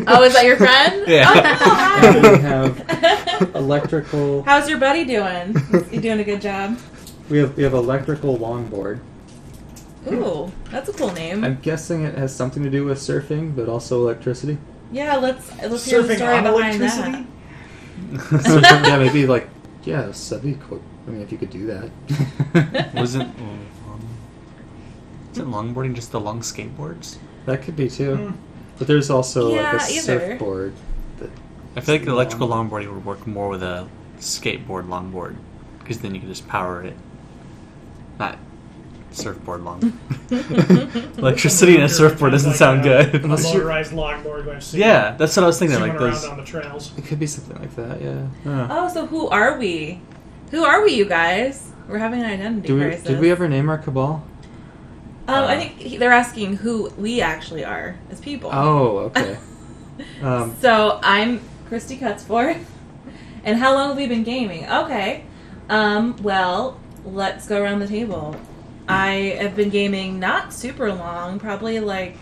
Oh, is that your friend? Yeah. Oh, hi. And we have electrical. How's your buddy doing? You doing a good job? We have electrical longboard. Ooh, that's a cool name. I'm guessing it has something to do with surfing, but also electricity. Yeah, let's hear the Surfing story on behind electricity? that. Yeah, maybe like that'd be cool. I mean, if you could do that. Isn't longboarding just the long skateboards? That could be too. But there's also like Yeah, a either. surfboard. I feel like the electrical longboarding would work more with a skateboard longboard, because then you can just power it. Not surfboard long. Electricity and a surfboard doesn't sound good. A motorized longboard going to Yeah, that's what I was thinking. zooming Like around those. on the trails. It could be something like that, yeah. Oh, so who are we? Who are we, you guys? We're having an identity crisis. Did we ever name our cabal? I think they're asking who we actually are as people. Oh, okay. So I'm Kristy Cutsforth, and how long have we been gaming? Okay, well, let's go around the table. I have been gaming not super long, probably like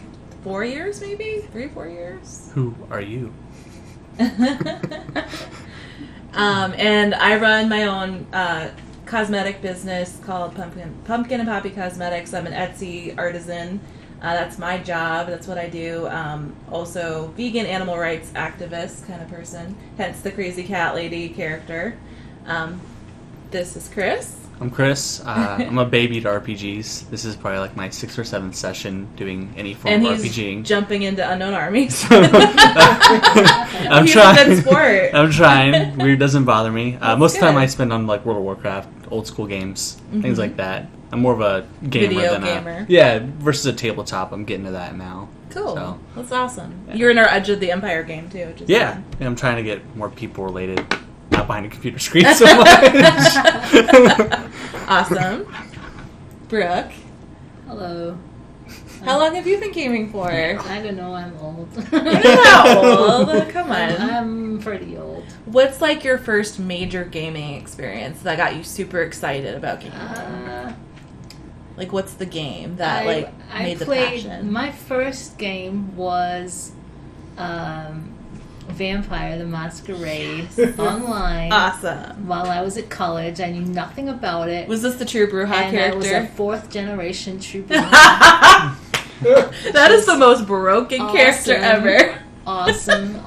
4 years, maybe 3-4 years. Who are you? And I run my own cosmetic business called Pumpkin and Poppy Cosmetics. I'm an Etsy artisan. That's my job. That's what I do. Also, vegan animal rights activist kind of person. Hence the crazy cat lady character. This is Chris. I'm Chris. I'm a baby to RPGs. This is probably like my 6th or 7th session doing any form And of he's RPGing. jumping into Unknown Armies. I'm He's trying. a good sport. I'm trying. Weird doesn't bother me. Most of the time good. I spend on like World of Warcraft, old school games, things like that. I'm more of a gamer Video than gamer. versus a tabletop. I'm getting to that now. Cool. So, That's awesome. Yeah. You're in our Edge of the Empire game too, which is yeah, fun. and I'm trying to get more people related, not behind a computer screen so much. Awesome. Brooke, Hello. how long have you been gaming for? I don't know. I'm old. You're not old. Come on. I'm pretty old. What's like your first major gaming experience that got you super excited about gaming? Like, what's the game that I made the played, passion? My first game was Vampire the Masquerade online. Awesome. While I was at college, I knew nothing about it. Was this the True Bruja and I was a character? 4th generation trooper. That is the most broken character Awesome. ever. Awesome.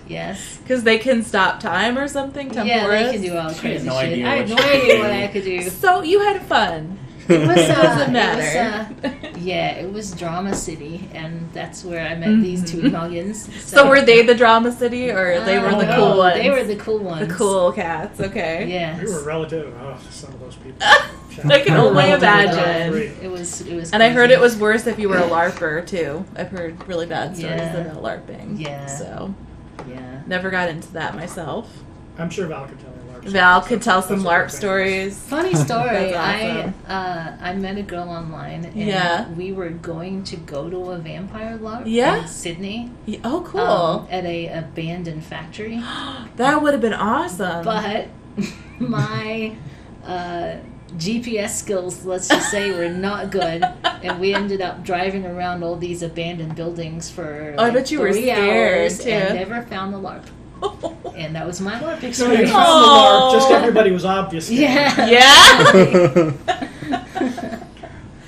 Yes. Because they can stop time or something. Yeah, Temporis. they can do all crazy no shit. idea I what had no she could idea do. what I could do. So you had fun. It was, Doesn't matter. It was Drama City, and that's where I met these two muggins. So were they the Drama City, or they were the no, cool ones? They were the cool ones. The cool cats. Okay. Yes. We were relative. Oh, some of those people. I can only Relative imagine. great. It was. And I heard crazy. it was worse if you were a LARPer too. I've heard really bad stories Yeah. about LARPing. Yeah. So Yeah. never got into that myself. I'm sure Val could tell you LARP Val stories. could tell some That's LARP what stories. Funny story. That's I met a girl online, and Yeah. we were going to go to a vampire LARP Yeah? in Sydney. Oh, cool. At a abandoned factory. That would have been awesome. But my GPS skills, let's just say, were not good, and we ended up driving around all these abandoned buildings for I bet you were 3 scared, hours too. and never found the LARP. And that was my LARP No, you experience. found the LARP, just everybody was obvious. Yeah. Yeah?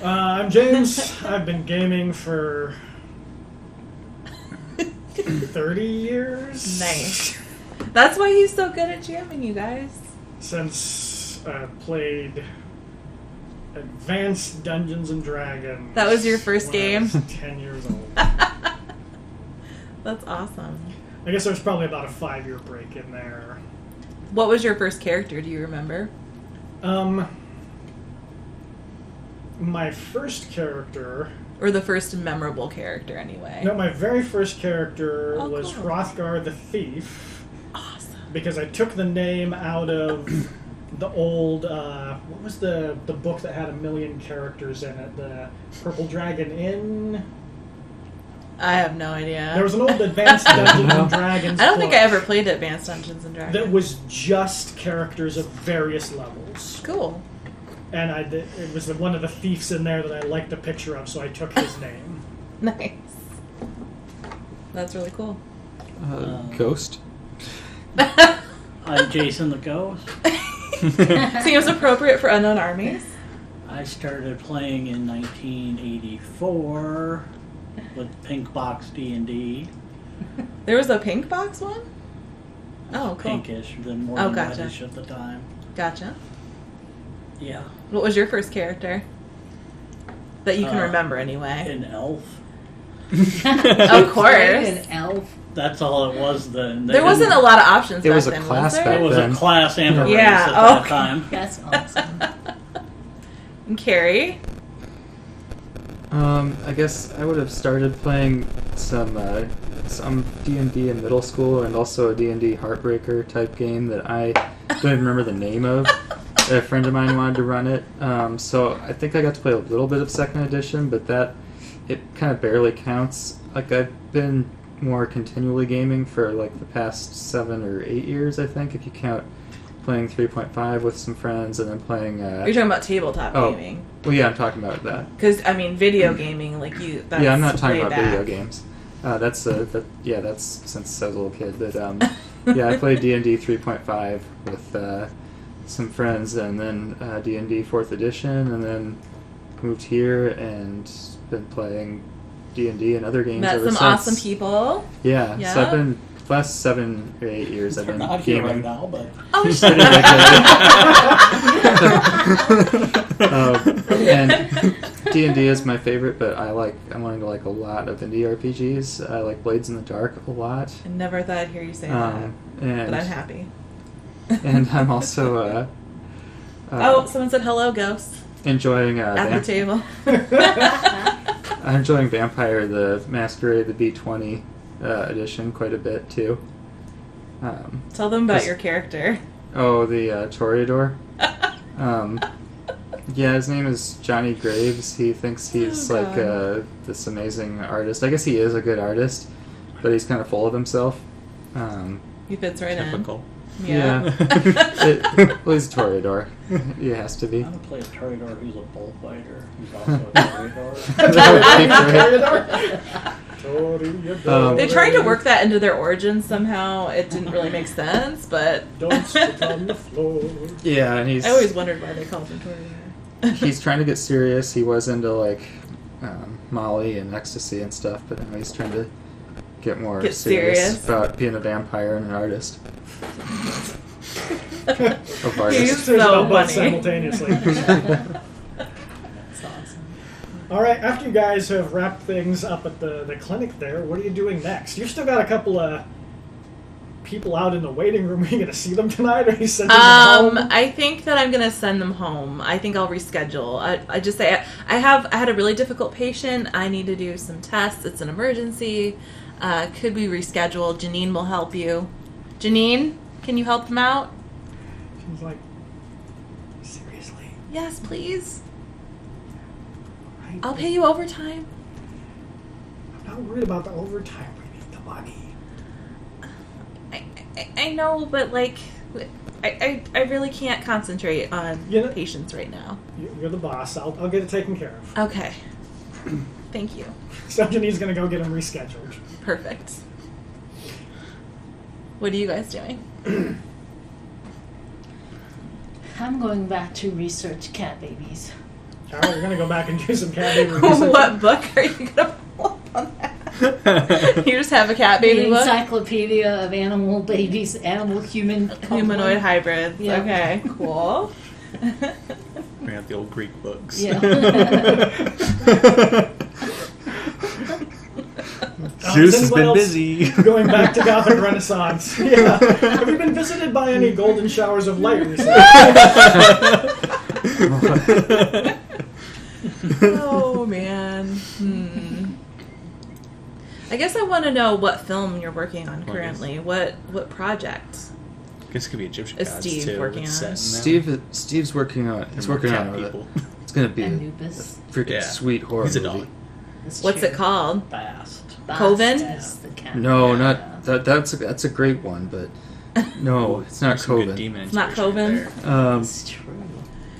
I'm James. I've been gaming for 30 years. Nice. That's why he's so good at jamming, you guys. Since I played Advanced Dungeons and Dragons. That was your first when I game? was 10 years old. That's awesome. I guess there was probably about a 5-year break in there. What was your first character? Do you remember? My first character... Or the first memorable character, anyway? No, my very first character Oh, was cool. Hrothgar the Thief. Awesome. Because I took the name out of the old... what was the book that had 1 million characters in it? The Purple Dragon Inn? I have no idea. There was an old Advanced Dungeons and Dragons I don't think I book ever played Advanced Dungeons and Dragons. that was just characters of various levels. Cool. And it was one of the thieves in there that I liked a picture of, so I took his name. Nice. That's really cool. Ghost? I'm Jason the Ghost. Seems appropriate for Unknown Armies. I started playing in 1984 with Pink Box D&D. There was a pink box one? Oh, cool. Pinkish, then more Oh, than gotcha. reddish at the time. Gotcha. Yeah. What was your first character? That you can remember, anyway. An elf. Of course. An elf. That's all it was then. There wasn't a lot of options It back was a then, class was back It there? was then. a class and a race Yeah, at that okay. time. That's awesome. And Kerry? I guess I would have started playing some D&D in middle school, and also a D&D Heartbreaker type game that I don't even remember the name of. A friend of mine wanted to run it, so I think I got to play a little bit of 2nd edition, but it kind of barely counts. Like, I've been more continually gaming for like the past 7 or 8 years, I think, if you count playing 3.5 with some friends and then playing... You're talking about tabletop gaming. Well, yeah, I'm talking about that. Because, I mean, video gaming, like that's yeah, I'm not talking about back. video games. That's since I was a little kid. But yeah, I played D&D 3.5 with some friends, and then D&D 4th edition, and then moved here and been playing D&D and other games Met ever some since. awesome people. Yeah, Yeah. so I've been last 7 or 8 years. I've They're been not here gaming. right now, but Oh, Pretty regularly. And D&D is my favorite, but I'm learning to like a lot of indie RPGs. I like Blades in the Dark a lot. I never thought I'd hear you say that, And but I'm happy. And I'm also Someone said hello, ghost, enjoying at the table. I'm enjoying Vampire the Masquerade, the B20 edition quite a bit too. Tell them about your character. Oh, the Toreador. Yeah, his name is Johnny Graves. He thinks he's this amazing artist. I guess he is a good artist, but he's kind of full of himself. He fits right Typical. in. Yeah. Well, he's a Toreador. He has to be. I want to play a Toreador who's a bullfighter. He's also a Toreador. They tried to work that into their origins somehow. It didn't really make sense, but Don't spit on the floor. Yeah, and I always wondered why they called him Toreador. he's trying to get serious. He was into like Molly and ecstasy and stuff, but now he's trying to get serious about being a vampire and an artist. Of artists. He's There's so about both funny. simultaneously. That's awesome. All right, after you guys have wrapped things up at the clinic there, what are you doing next? You've still got a couple of people out in the waiting room. Are you going to see them tonight, or are you sending them home? I think that I'm gonna send them home. I think I'll reschedule. I just say I had a really difficult patient. I need to do some tests. It's an emergency. Could we reschedule? Janine will help you. Janine, can you help them out? She's like, seriously? Yes, please. Right? I'll pay you overtime. I'm not worried about the overtime. We need the money. I know, but like, I really can't concentrate on patients right now. You're the boss. I'll get it taken care of. Okay. Thank you. So Janine's going to go get him rescheduled. Perfect. What are you guys doing? I'm going back to research cat babies. All right, we're going to go back and do some cat baby research. What book are you gonna pull up on that? You just have a cat baby The book? Encyclopedia of Animal Babies, Animal Human Humanoid hybrids. Yeah. Okay, cool. Bring out the old Greek books. Yeah. Zeus has Anyone been else busy. Going back to Gothic Renaissance. Yeah. Have you been visited by any golden showers of light recently? Oh man. I guess I want to know what film you're working on currently. What project? I guess it could be Egyptian Is gods Steve too. working It's on? set in them. Steve's working on. He's working Cat on it. people. It's gonna be a Anubis. freaking Yeah. sweet horror He's a movie. dog. What's it called? Fast. Coven? That's the cat. No, Yeah. not that. That's a great one, but no, it's not There's some good Coven. demon It's not inspiration Coven? there. It's true.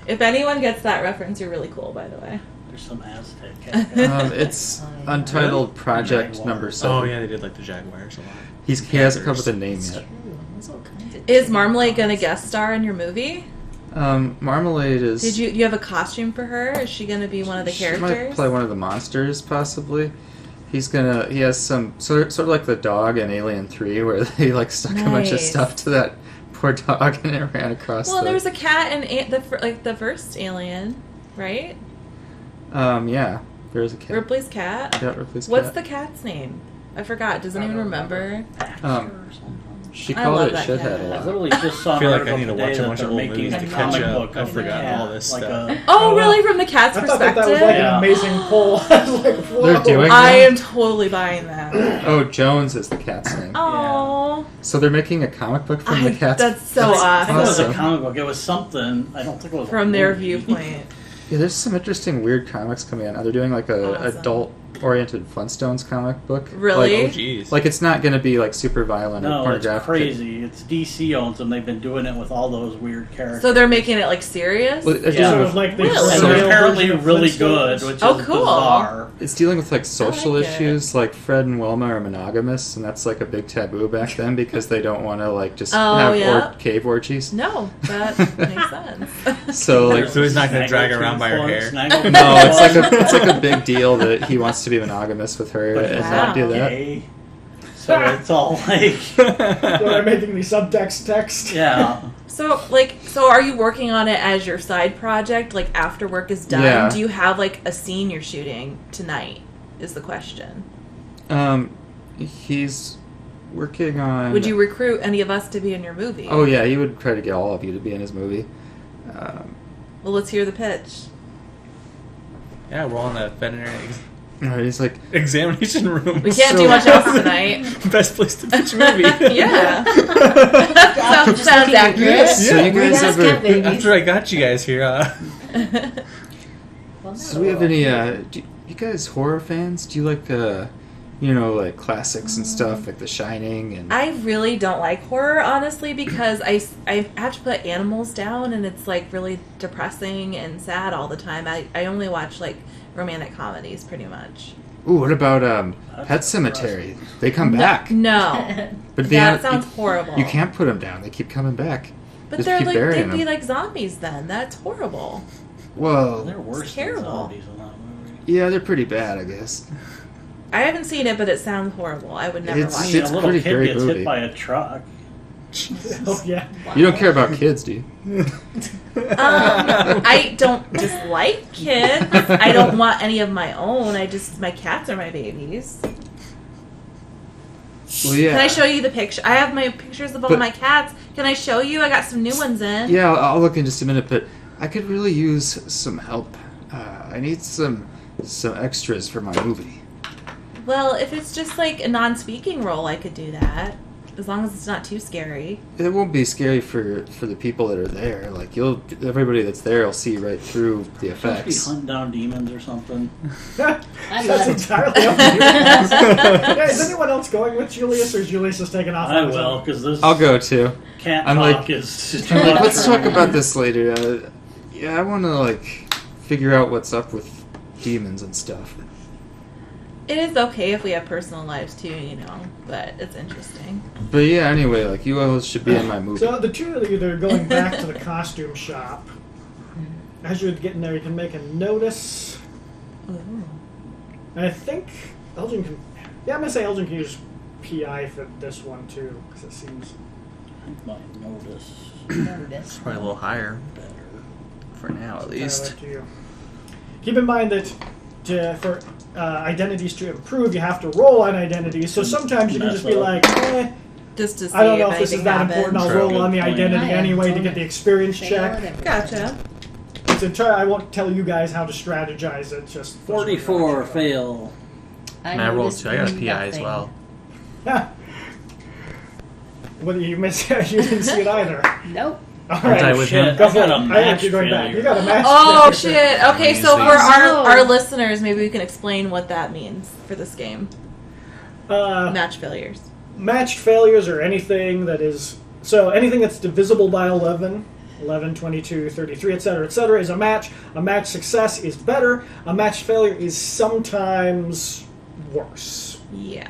If anyone gets that reference, you're really cool, by the way. There's some Aztec cat. It's Untitled Project Jaguar. number 7. Oh yeah, they did like the Jaguars a lot. He hasn't come up with a name It's yet. true. There's all kinds of Is Marmalade gonna guest star in your movie? Marmalade is. Did you have a costume for her? Is she gonna be one of the She might characters? play one of the monsters, possibly. He has some sort of like the dog in Alien 3, where they like stuck a bunch of Nice. stuff to that poor dog and it ran across. Well, there was a cat in the first Alien, right? Yeah, there was a cat. Ripley's cat. Yeah, Ripley's What's cat. the cat's name? I forgot. Does anyone remember? Baxter or something. She I called love it that shithead cat. a I lot. literally just saw I an feel like I article need to today watch a that bunch they're of old making movies a to comic catch up. book I've of the forgotten cat, all this like stuff. Oh, really? From the cat's I thought perspective? that was like Yeah. an amazing pull. I was like, whoa. They're doing I that? am totally buying that. Oh, Jones is the cat's name. Oh, So they're making a comic book from the cat's. that's so I think it was awesome. a comic book. It was something. I don't think it was From a their movie. viewpoint. Yeah, there's some interesting weird comics coming out. They're doing like a Awesome. adult-oriented Flintstones comic book. Really? Oh, jeez. Like it's not going to be like super violent or No, it's pornographic. crazy. It's DC owns them. They've been doing it with all those weird characters. So they're making it like serious? Well, they're Yeah. dealing Sort with- of like the Really? and male they're apparently version of really Flintstones. good, which Oh, is cool. bizarre. It's dealing with like social like it. issues, like Fred and Wilma are monogamous, and that's like a big taboo back then because they don't want to like just Oh, have yeah. cave orgies. No, that makes sense. So like, So he's not gonna drag her around by her hair. no, it's like a big deal that he wants to be monogamous with her But and he's not do that. gay. So it's all like, So they're making the subtext text. yeah. So are you working on it as your side project? Like after work is done, Yeah. do you have like a scene you're shooting tonight? Is the question. He's working on. Would you recruit any of us to be in your movie? Oh yeah, he would try to get all of you to be in his movie. Well, let's hear the pitch. Yeah, we're all in a veterinary He's like, examination room. We can't do So- much else tonight. Best place to pitch a movie. Yeah. Just Sounds looking at accurate. so you guys Yes, ever? babies. After I got you guys here, So do we have any? Do you guys horror fans? Do you like like classics and stuff like The Shining and? I really don't like horror, honestly, because I have to put animals down, and it's like really depressing and sad all the time. I only watch like romantic comedies, pretty much. Ooh, what about Pet Cemetery? They come back, No, but that sounds horrible. You can't put them down. They keep coming back. But Just they're keep like burying they'd be them. like zombies. Then that's horrible. Well, They're worse than terrible. zombies in that movie. yeah, they're pretty bad, I guess. I haven't seen it, but it sounds horrible. I would never It's- watch I mean, it. a little pretty kid great gets movie. hit by a truck. Oh, yeah. You don't care about kids, do you? I don't dislike kids. I don't want any of my own. My cats are my babies. Well, yeah. Can I show you the picture? I have my pictures of all But- my cats. Can I show you? I got some new ones in. Yeah, I'll look in just a minute, but I could really use some help. I need some extras for my movie. Well, if it's just like a non-speaking role, I could do that. As long as it's not too scary. It won't be scary for the people that are there. Like everybody that's there will see right through the Supposed to be effects. hunting down demons or something. That's love it. entirely up to you. Yeah, is anyone else going with Julius, or is Julius just taking off? I on his will, own? because this I'll go too. cat I'm talk like- is I'm like, let's talk about this later. Yeah, I want to like figure out what's up with demons and stuff. It is okay if we have personal lives too, but it's interesting. But yeah, anyway, like you all should be in my movie. So the two of you that are going back to the costume shop, as you're getting there, you can make a notice. Ooh. And I think Elgin can. Yeah, I'm gonna say Elgin can use PI for this one too, because it seems my notice. Notice. Probably a little higher Better. for now, at entirely least. up to you. Keep in mind that for identities to improve, you have to roll on identities. So sometimes you can just be like, Just to see I don't know if if this is anything that happens. important. I'll Sure. roll on the Good point. identity I am anyway to totally get the experience Fail check. at everything. Gotcha. I won't tell you guys how to strategize it. Just 44 fail. And I rolled noticed 2. I got a nothing. PI as well. What you missed? You didn't see it either. Nope. All Aren't I right. with Shit, him? Go I for got it. a I match actually going back. failure. You got a match. Oh failure. shit! Okay, so for No. our listeners, maybe we can explain what that means for this game. Match failures. Matched failures are anything that is anything that's divisible by 11, 22, 33, etc., is a match. A match success is better. A match failure is sometimes worse. Yeah.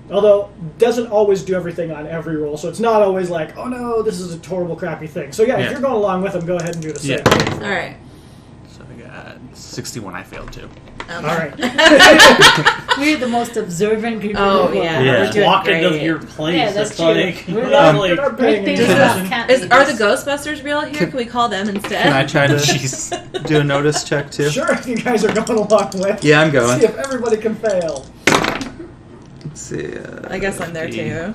Although, doesn't always do everything on every roll, so it's not always like, oh no, this is a horrible, crappy thing. So yeah, if Yeah. you're going along with them, go ahead and do the same. Yeah. All right. So I got 61. I failed too. All right. We're the most observant group. Oh, in the world. yeah. Yeah. We're doing Walk into great. your place. Yeah, that's it's true. like, We're you're not- like, You're not paying Great things attention. about cat Are the babies. Ghostbusters real here? Can we call them instead? Can I try to do a notice check too? Sure, if you guys are going along with. Yeah, I'm going. See if everybody can fail. Let's see. I guess I'm there too.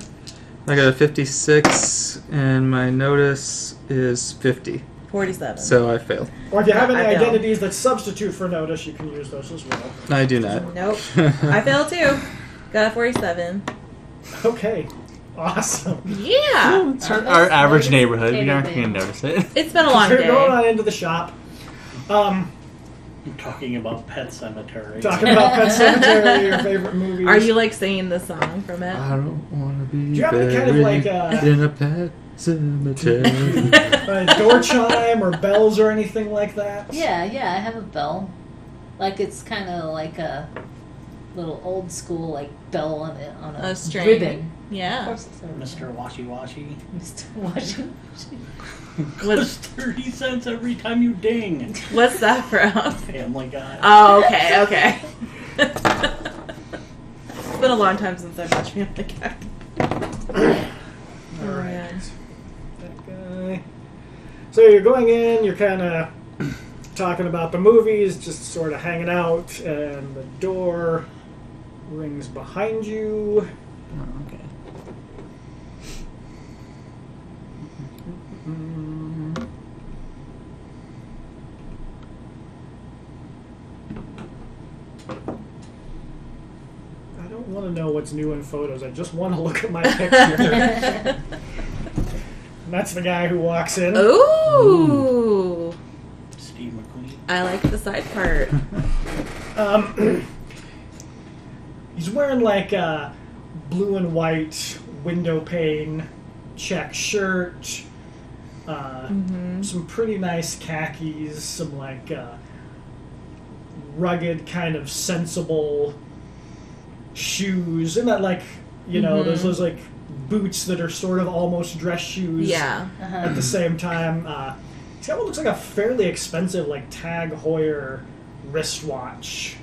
I got a 56, and my notice is 50. 47. So I failed. Or if you have any I failed. identities that substitute for notice, you can use those as well. I do not. Nope. I failed too. Got a 47. Okay. Awesome. Yeah. It's our average neighborhood. We aren't going to notice it. It's been a long You're going day. on into the shop. I'm talking about Pet Cemetery. Talking about Pet Cemetery, your favorite movies. Are you like singing the song from it? I don't want to be Do you have any kind of like in a pet cemetery. door chime or bells or anything like that? Yeah, I have a bell. Like it's kind of like a little old school like bell on a A string. ribbon. Of Yeah. course it's a ribbon. Mr. Washy Washy. Mr. Washington. Costs 30 cents every time you ding. What's that from? Family Guy. Oh, okay. It's been a long time since I've watched Family Guy. All right. That guy. So you're going in, you're kind of talking about the movies, just sort of hanging out, and the door rings behind you. Oh, okay. I don't want to know what's new in photos. I just want to look at my picture. And that's the guy who walks in. Ooh. Steve McQueen. I like the side part. He's wearing like a blue and white window pane check shirt, some pretty nice khakis, some like rugged kind of sensible shoes, and that like those like boots that are sort of almost dress shoes. Yeah. At the same time, he's got what looks like a fairly expensive like Tag Heuer wristwatch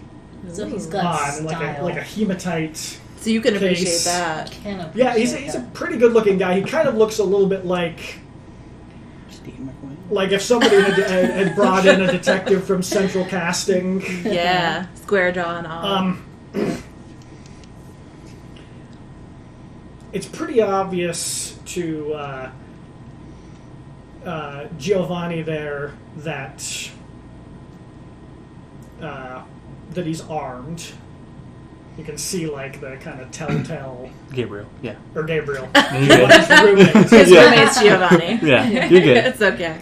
So he's got on, and style. like a hematite. So you can appreciate Case. that. Can appreciate Yeah, he's a pretty good looking guy. He kind of looks a little bit like Steve McQueen. like if somebody had brought in a detective from Central Casting. Yeah. Square jaw and all. It's pretty obvious to Giovanni there that he's armed. You can see like the kind of telltale, Gabriel. Yeah. or Gabriel. You're good. His roommate. His roommate's Giovanni. Yeah, you're good. It's okay.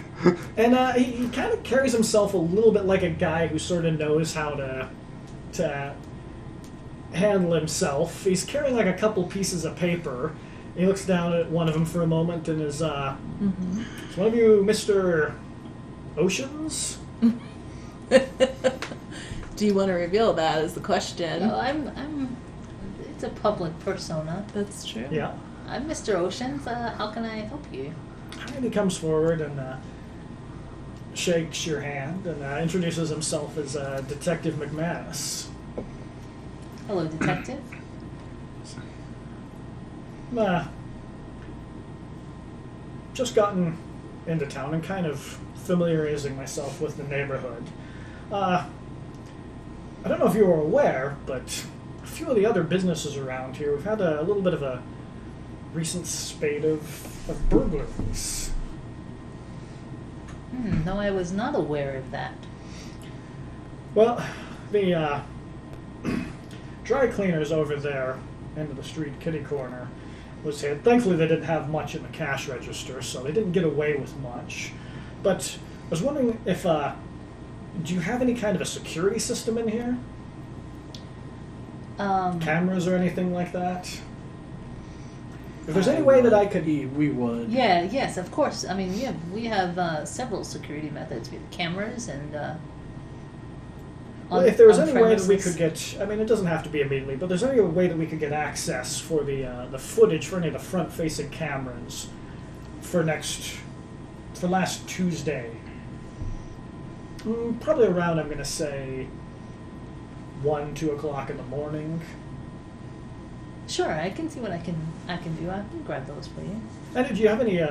And he kind of carries himself a little bit like a guy who sort of knows how to handle himself. He's carrying like a couple pieces of paper. He looks down at one of them for a moment and is, "Is one of you Mr. Oceans?" Do you want to reveal that is the question. No, I'm. It's a public persona. That's true. Yeah. I'm Mr. Oceans. How can I help you? And he comes forward and shakes your hand and introduces himself as Detective McManus. Hello, detective. Just gotten into town and kind of familiarizing myself with the neighborhood. I don't know if you were aware, but a few of the other businesses around here, we've had a little bit of a recent spate of burglaries. No, I was not aware of that. Well, the dry cleaners over there, end of the street, kitty corner, was hit. Thankfully, they didn't have much in the cash register, so they didn't get away with much. But I was wondering if, do you have any kind of a security system in here? Cameras or anything like that? If there's any way that I could... We would. Yeah, yes, of course. I mean, we have several security methods. We have cameras and. Well, if there was any way that we could get, I mean, it doesn't have to be immediately, but there's any way that we could get access for the footage for any of the front-facing cameras for last Tuesday. Probably around, I'm going to say, 1, 2 o'clock in the morning. Sure, I can see what I can do. I can grab those for you. And do you have any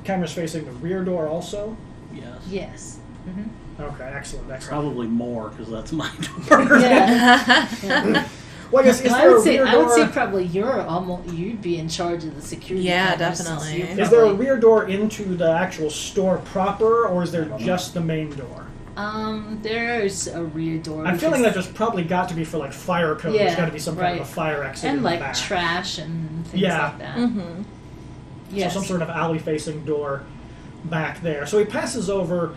cameras facing the rear door also? Yes. Yes. Mm-hmm. Okay, excellent. Probably more, because that's my door. Yeah. Well, I guess I would say probably you'd be in charge of the security. Yeah, cameras, definitely. Is there a rear door into the actual store proper, or is there just the main door? There's a rear door. I'm feeling that there's probably got to be for like fire code. Yeah, there's got to be some kind of a fire exit and in like the back. trash and things Yeah. like that. Mm-hmm. Yes. So some sort of alley-facing door back there. So he passes over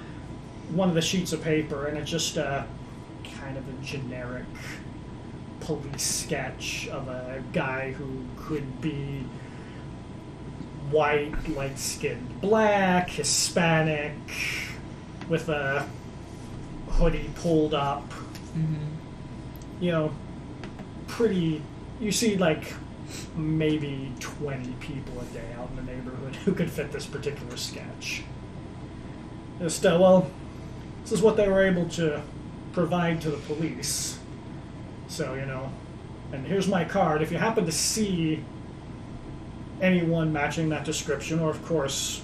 one of the sheets of paper, and it's just kind of a generic police sketch of a guy who could be white, light-skinned, black, Hispanic, with a hoodie pulled up. You know, pretty. You see, like, maybe 20 people a day out in the neighborhood who could fit this particular sketch. Just, well, this is what they were able to provide to the police. So, you know, and here's my card. If you happen to see anyone matching that description, or of course,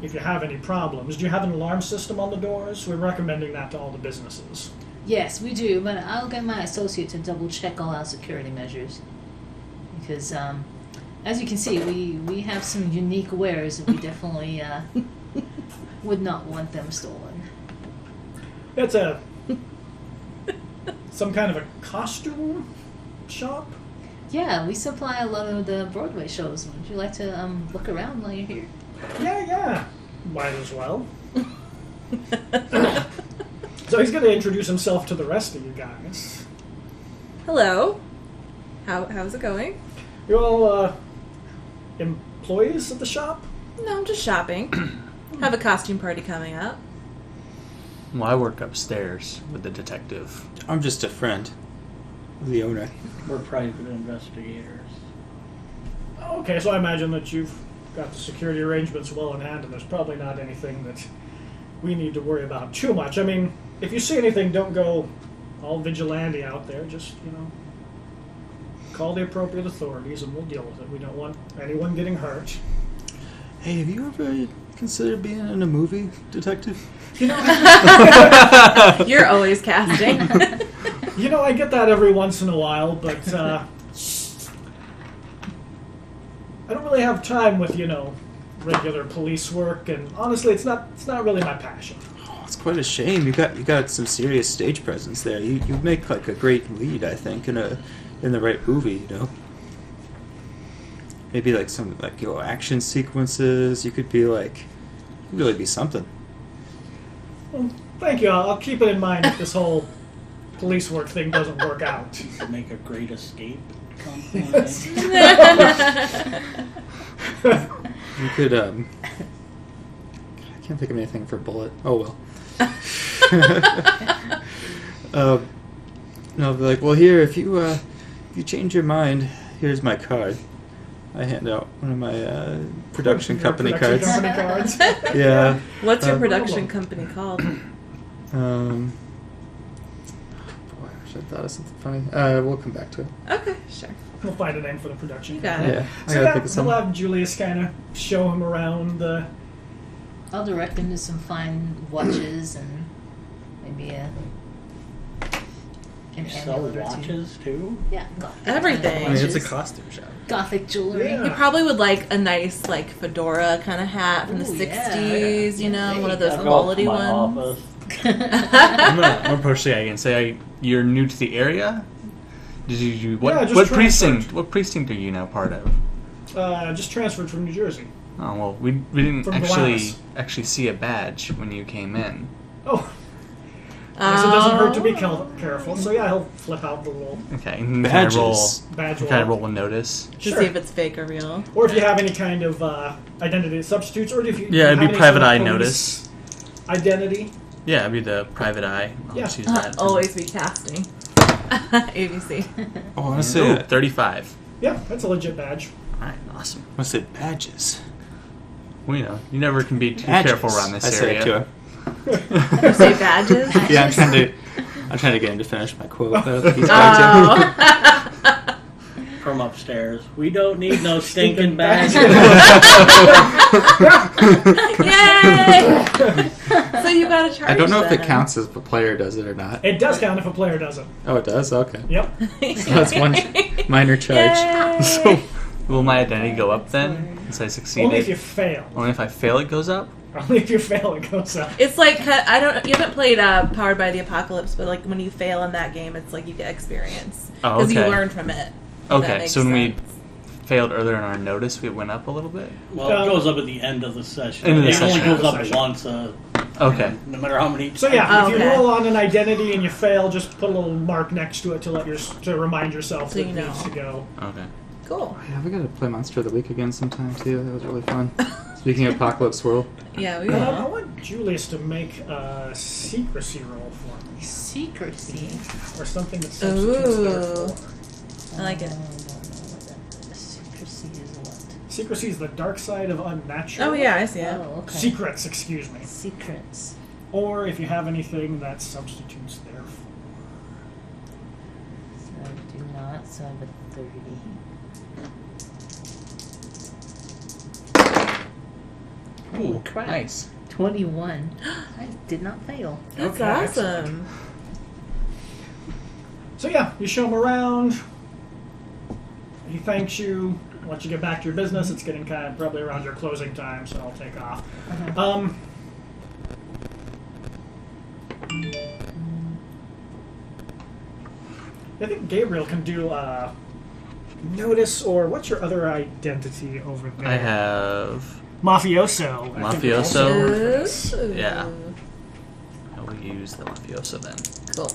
if you have any problems, do you have an alarm system on the doors? We're recommending that to all the businesses. Yes, we do, but I'll get my associate to double check all our security measures. Because, as you can see, we have some unique wares and we definitely would not want them stolen. It's some kind of a costume shop? Yeah, we supply a lot of the Broadway shows. Would you like to look around while you're here? Yeah. Might as well. So he's going to introduce himself to the rest of you guys. Hello. How's it going? You're all employees of the shop? No, I'm just shopping. Have a costume party coming up. Well, I work upstairs with the detective. I'm just a friend of the owner. We're private investigators. Okay, so I imagine that you've got the security arrangements well in hand, and there's probably not anything that we need to worry about too much. I mean, if you see anything, don't go all vigilante out there. Just, you know, call the appropriate authorities and we'll deal with it. We don't want anyone getting hurt. Hey, have you ever considered being in a movie, detective? You know, You're always casting. you know, I get that every once in a while, but I don't really have time with, you know, regular police work, and honestly, it's not really my passion. Oh, it's quite a shame. You got some serious stage presence there. You make like a great lead, I think, in the right movie. You know, maybe like some like action sequences. You could be like, really be something. Well, thank you. I'll keep it in mind if this whole police work thing doesn't work out. You could make a great escape company. You could I can't think of anything for Bullet. Oh well. No, like, well, here, if you change your mind, here's my card. I hand out one of my production company cards. Yeah. What's your production company called? Boy, I wish I thought of something funny. We'll come back to it. Okay, sure. We'll find a name for the production. You got it. Yeah, I So gotta think of we'll something. have Julius kind of show him around the... I'll direct him to some fine watches and maybe an You sell amulet or two. watches too? Yeah, Gothic Everything. I mean, it's a watches, costume shop. Gothic jewelry. Yeah. He probably would like a nice, like, fedora kind of hat from the Ooh, 60s, you know, there one you of those go. quality My ones. office. I'm gonna approach the guy and say, "You're new to the area. Did you Yeah, what just what transferred. precinct? What precinct are you now part of?" Just transferred from New Jersey. Oh well, we didn't From actually Glass. see a badge when you came in. Oh, I guess it doesn't hurt to be careful. So yeah, he'll flip out the little Okay, can I roll? Badges. badge Can I wall. roll a notice? To Sure. see if it's fake or real. Or if you have any kind of identity substitutes, or if you Yeah, it'd have be any private sort eye of notice. police identity. Yeah, it'd be the private eye. I'll Yeah. just use that. Always be casting. ABC. Oh, I want to Ooh, say 35. Yeah, that's a legit badge. All right, awesome. I want to say badges. Well, you know, you never can be too Badges. careful around this I say area. it to him. You say badges? Yeah, I'm trying to get him to finish my quote. I don't think he's going to. Oh. from upstairs. We don't need no stinking badges. Yay! So you got to charge. I don't know if it them. counts if a player does it or not. It does count if a player does it. Oh, it does? Okay. Yep. So that's one minor charge. Yay! So, will my identity go up then, since I succeeded? Only if you fail. Only if I fail, it goes up? Only if you fail, it goes up. It's like you haven't played Powered by the Apocalypse, but like when you fail in that game, it's like you get experience Oh, because okay. you learn from it. If that Okay, makes so when we sense. failed earlier in our notice, we went up a little bit? Well, it goes up at the end of the session. End of the It session. only goes up Session. once. Okay. No matter how many. So yeah, if you Okay. roll on an identity and you fail, just put a little mark next to it to remind yourself So that you it know. needs to go. Okay. Cool. Yeah, we gotta play Monster of the Week again sometime too. That was really fun. Speaking of Apocalypse World. Yeah, we I will. want Julius to make a secrecy roll for me, Secrecy. or something that substitutes their Ooh. for. I like it. I don't know what that secrecy is. What? Secrecy is the dark side of unnatural. Oh yeah, I see it. Oh, okay. Secrets, excuse me. Secrets. Or if you have anything that substitutes their for. So I do not. So I have a 30. Ooh, crap. nice. 21. I did not fail. That's Okay, awesome. So yeah, you show him around. He thanks you. Let you get back to your business. It's getting kind of probably around your closing time, so I'll take off. Uh-huh. I think Gabriel can do notice, or what's your other identity over there? I have... Mafioso. I think Mafioso? also work for this. Ooh. Yeah. I will use the Mafioso then. Cool.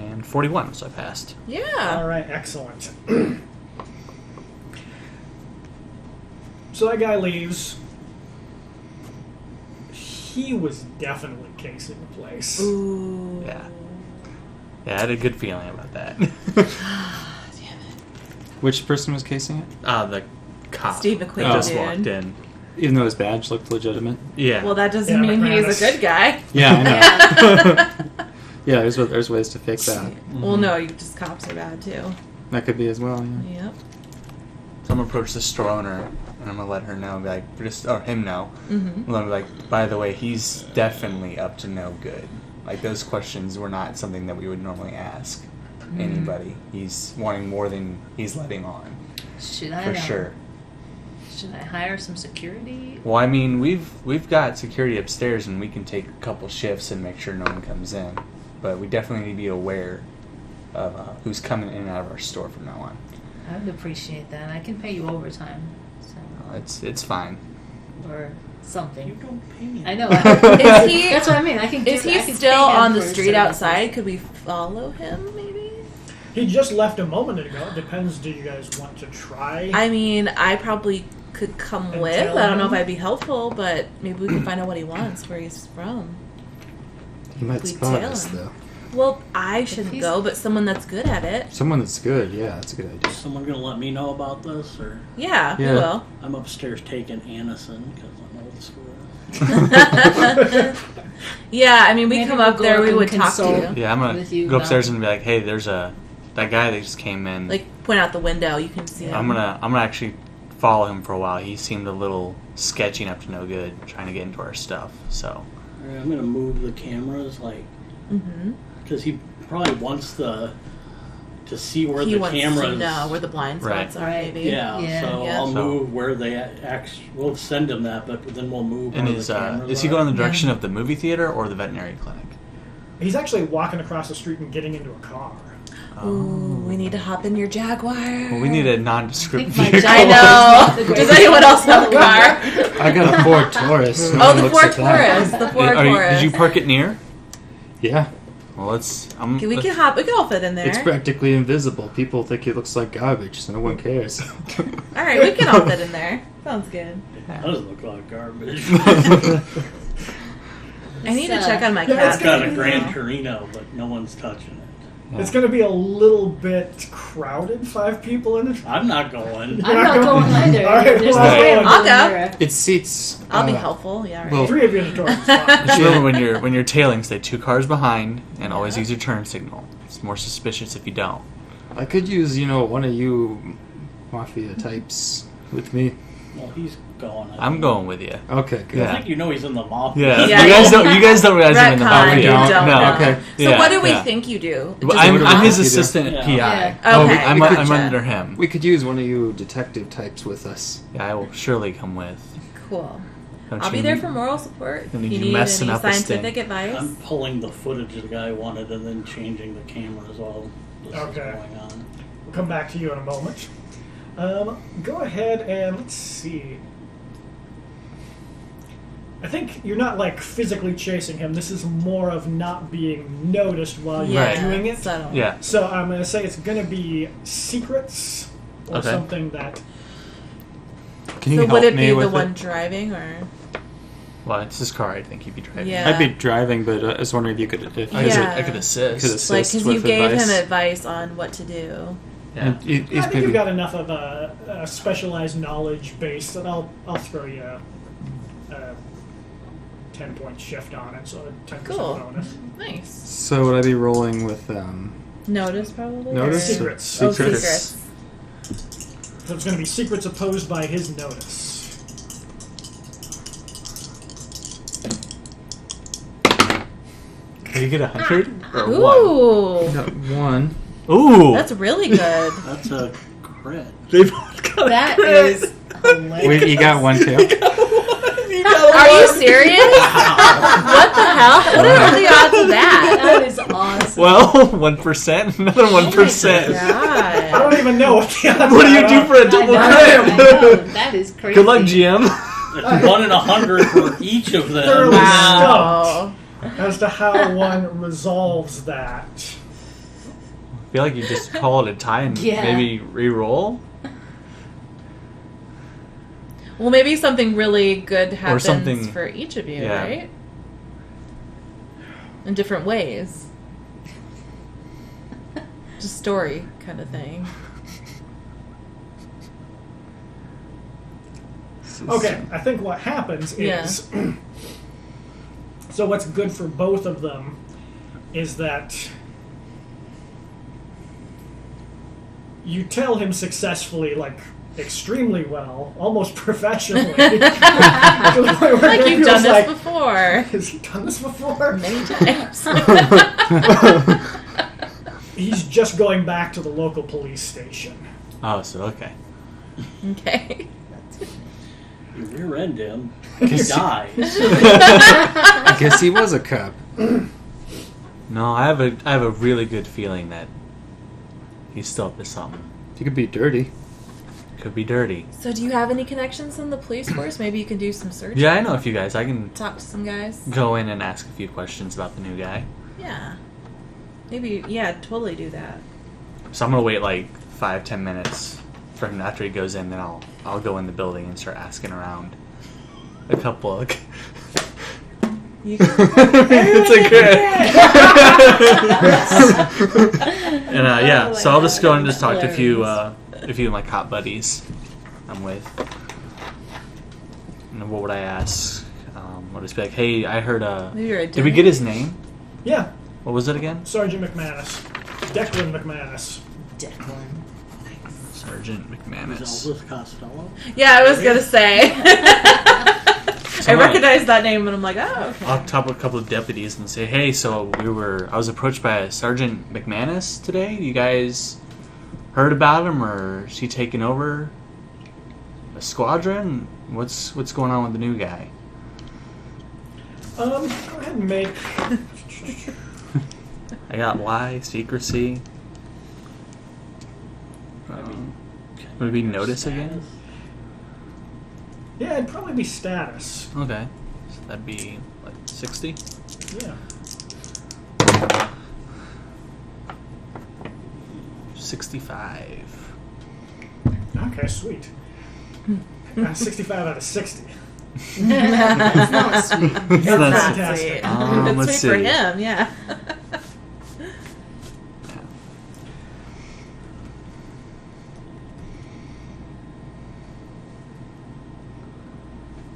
And 41, so I passed. Yeah. All right, excellent. So that guy leaves. He was definitely casing the place. Ooh. Yeah. Yeah, I had a good feeling about that. Which person was casing it? The cop. Steve who McQueen, just dude. walked in. Even though his badge looked legitimate. Yeah. Well, that doesn't Yeah, mean he's McManus. a good guy. Yeah, I know. Yeah, there's ways to fix that. Well, no, you just cops are bad too. That could be as well. Yeah. Yep. So I'm gonna approach the store owner and I'm gonna let her know, be like, or him know. Mm-hmm. I'm gonna be like, by the way, he's definitely up to no good. Like, those questions were not something that we would normally ask anybody. He's wanting more than he's letting on, Should I for sure. Should I hire some security? Well, I mean, we've got security upstairs, and we can take a couple shifts and make sure no one comes in. But we definitely need to be aware of who's coming in and out of our store from now on. I would appreciate that. I can pay you overtime, so It's fine. or You something. don't pay me. I know. Is he- That's what I mean. I can. Is I he can still pay him on the for his street services. outside? Could we follow him, maybe? He just left a moment ago. It depends. Do you guys want to try? I mean, I probably could come And with. tell I don't know if him? I'd be helpful, but maybe we can find out what he wants, where he's from. He might We spot tail us him. though. Well, I shouldn't he's- go, but someone that's good at it. Someone that's good. Yeah, that's a good idea. Is someone gonna let me know about this, or Yeah, we Yeah. will. I'm upstairs taking Anison because I'm old school. Yeah, I mean, we Maybe come we'll up go there, up we and would talk to consult. you. Yeah, I'm gonna With you go upstairs about- and be like, hey, there's that guy that just came in. Like, point out the window, you can see him. I'm gonna actually follow him for a while. He seemed a little sketchy and up to no good, trying to get into our stuff. So Alright, I'm gonna move the cameras, like, Mm-hmm. because he probably wants to see where He the wants cameras. to know where the blind spots are, Right. maybe. Yeah, Yeah. so Yeah. I'll So- move where they we'll send him that, but then we'll move. and where is the cameras is he are. going in the direction of the movie theater or the veterinary clinic? He's actually walking across the street and getting into a car. Ooh, we need to hop in your Jaguar. Well, we need a nondescript I think my vehicle. I know. Does anyone else have a car? I got a Ford Taurus. No Oh, one the looks Ford at that. Taurus. The Ford Taurus. Did you park it near? Yeah, Well, let's. Okay, we can hop. We can all fit in there. it's practically invisible. People think it looks like garbage, so no one cares. All right, we can all fit in there. Sounds good. That doesn't look like garbage. I need to So- check on my Yeah, cat. It's got a Gran Torino, but no one's touching it. It's going to be a little bit crowded. 5 people in it. I'm not going. I'm not going either. All right, There's well, no way I'm I'll going go. there. It seats. I'll be helpful. Yeah, right. well, 3 of you in a Taurus. is fine. Just remember when you're tailing, stay 2 cars behind, and always use your turn signal. It's more suspicious if you don't. I could use, one of you mafia types with me. Well, he's going. I'm going with you. Okay, good. I think he's in the mafia. Yeah. You guys don't realize I'm in the mafia. You don't know. Okay. So what do we think you do? I'm his assistant PI. Yeah. Oh, Okay. I'm Gotcha. under him. We could use one of you detective types with us. Yeah, I will surely come with. Cool. Don't I'll you be there need- for moral support. If don't you need you need messing any up a scientific sting. advice. I'm pulling the footage the guy wanted and then changing the cameras while this is Okay. going on. We'll come back to you in a moment. Go ahead and let's see. I think you're not like physically chasing him. This is more of not being noticed while you're Yeah, doing it. subtle. Yeah. So I'm going to say it's going to be secrets or Okay. something that. Can you So help would it me be with the one driving, or Well, it's his car. I think you'd be driving. Yeah. I'd be driving, but I was wondering if you could. If I could assist. Could assist like because you with gave advice. him advice on what to do? Yeah. And he's I think maybe- you've got enough of a specialized knowledge base that I'll throw you a 10-point shift on it, so a 10% Cool. bonus. Nice. So would I be rolling with Notice probably. Notice? or- Secrets. Oh, Secrets. secrets. So it's going to be secrets opposed by his notice. Did you get 100 or Ooh, no, 1? Ooh. that's really good. That's a crit. They both got That is hilarious. Wait, you got 1 too? Are you serious? What the hell? What are the odds of that? That is awesome. Well, 1%, another 1%. I God. don't even know what the odds What do you are. do for a I double know, I know. crit? That is crazy. Good luck, GM. It's 1 in 100 for each of them. Thoroughly Wow. stumped as to how one resolves that. I feel like you just call it a tie and Yeah. maybe re-roll. Well, maybe something really good happens something- for each of you, yeah. right? In different ways. Just story kind of thing. Okay, I think what happens is... So what's good for both of them is that you tell him successfully, like, extremely well, almost professionally. Like you've done this before. Has he done this before? Many times. He's just going back to the local police station. Oh, so okay. Okay. You rear-end him. I He guess, dies. I guess he was a cop. No, I have a really good feeling that he's still up to something. He could be dirty. Could be dirty. So do you have any connections in the police force? Maybe you can do some search. Yeah, I know a few guys. I can Talk to some guys. go in and ask a few questions about the new guy. Yeah. Maybe, yeah, totally do that. So I'm gonna wait like 5-10 minutes for him after he goes in. Then I'll go in the building and start asking around a couple of. You can It's okay. And yeah, so I'll just go and just talk to a few of my cop buddies I'm with. And what would I ask? I'll just be like, hey, I heard. Maybe you're a Did we get his name? Yeah, What was it again? Sergeant McManus. Declan McManus. Declan. Sergeant Is McManus. Elvis Costello? Yeah, I was gonna say. I Someone- recognized that name, and I'm like, oh, okay. I'll talk with a couple of deputies and say, hey, so I was approached by Sergeant McManus today. You guys heard about him, or is he taking over a squadron? What's going on with the new guy? Go ahead and make... I got lie, secrecy. Would it be notice again? Yeah, it'd probably be status. Okay. So that'd be, like, 60? Yeah. 65. Okay, sweet. 65 out of 60. That's not sweet. It's That's not fantastic. sweet. Let's It's sweet for see. him, yeah.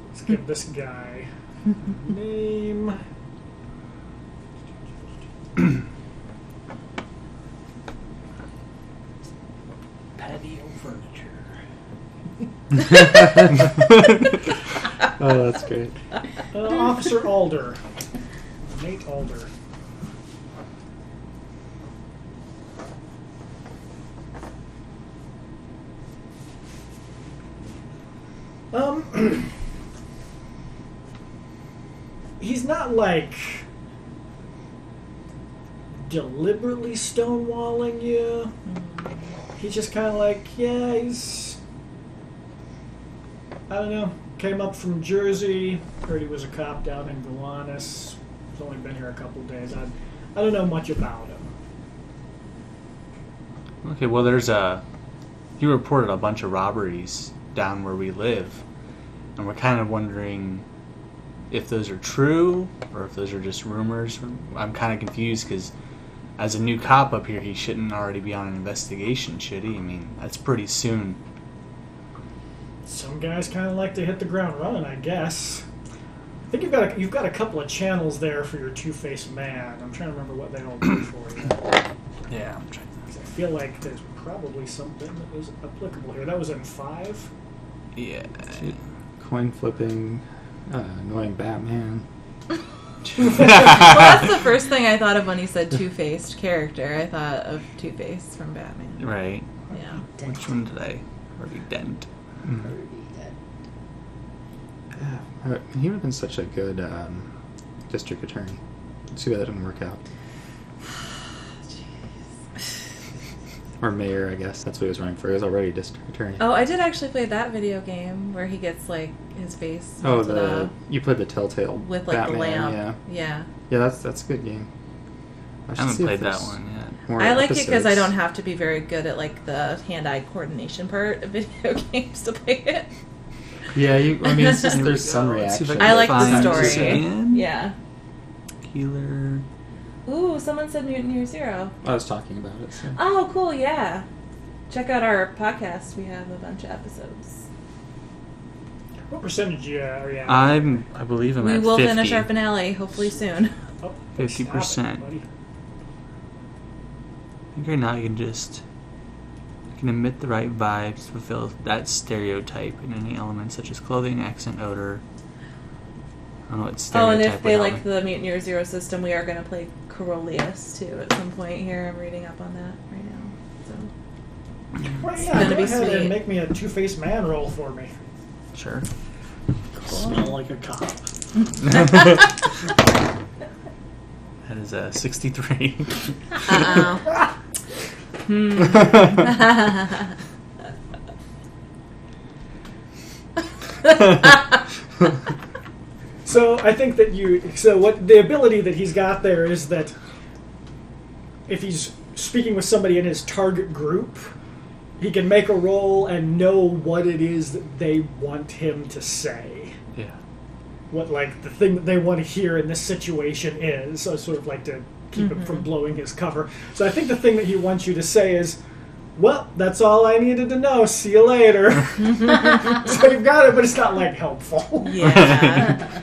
Let's give this guy name. Oh, that's great. Officer Alder. Nate Alder. He's not like deliberately stonewalling you. He's just kind of like, yeah, he's, I don't know, came up from Jersey, heard he was a cop down in Gowanus. He's only been here a couple of days. I don't know much about him. Okay, well, he reported a bunch of robberies down where we live, and we're kind of wondering if those are true or if those are just rumors. I'm kind of confused because as a new cop up here, he shouldn't already be on an investigation, should he? I mean, that's pretty soon. Some guys kind of like to hit the ground running, I guess. I think you've got a couple of channels there for your two-faced man. I'm trying to remember what they all do for you. Yeah, I'm trying. I feel like there's probably something that was applicable here. That was in 5. Yeah. Coin flipping, annoying Batman. Well, that's the first thing I thought of when he said two-faced character. I thought of Two-Face from Batman. Right. Yeah. Which one did I already dent? He would have been such a good district attorney. Too bad that didn't work out. Or mayor, I guess. That's what he was running for. He was already district attorney. Oh, I did actually play that video game where he gets like his face. Oh, you played the Telltale with like Batman, the lamp. Yeah. Yeah. Yeah, that's a good game. I haven't played that one yet. I like it because I don't have to be very good at like the hand-eye coordination part of video games to play it. Yeah, it's just there's some reaction. I like the story. Again. Yeah. Healer. Ooh, someone said Mutant Year Zero. I was talking about it. So. Oh, cool, yeah. Check out our podcast. We have a bunch of episodes. What percentage are you at? I believe I'm we at 50. will finish our finale, hopefully soon. 50%. I think right now you can emit the right vibes to fulfill that stereotype in any element such as clothing, accent, odor. I don't know what stereotype. Oh, and if they like the Mutant Year Zero system, we are going to play Corolius too at some point here. I'm reading up on that right now. So Well, it's yeah, gonna go be ahead sweet. and make me a two-faced man roll for me. Sure. Smell like a cop. That is a 63. Uh-oh. So I think that what the ability that he's got there is that if he's speaking with somebody in his target group, he can make a roll and know what it is that they want him to say. Yeah. What, like, the thing that they want to hear in this situation is. So sort of like to keep him from blowing his cover. So I think the thing that he wants you to say is, well, that's all I needed to know. See you later. So you've got it, but it's not, like, helpful. Yeah.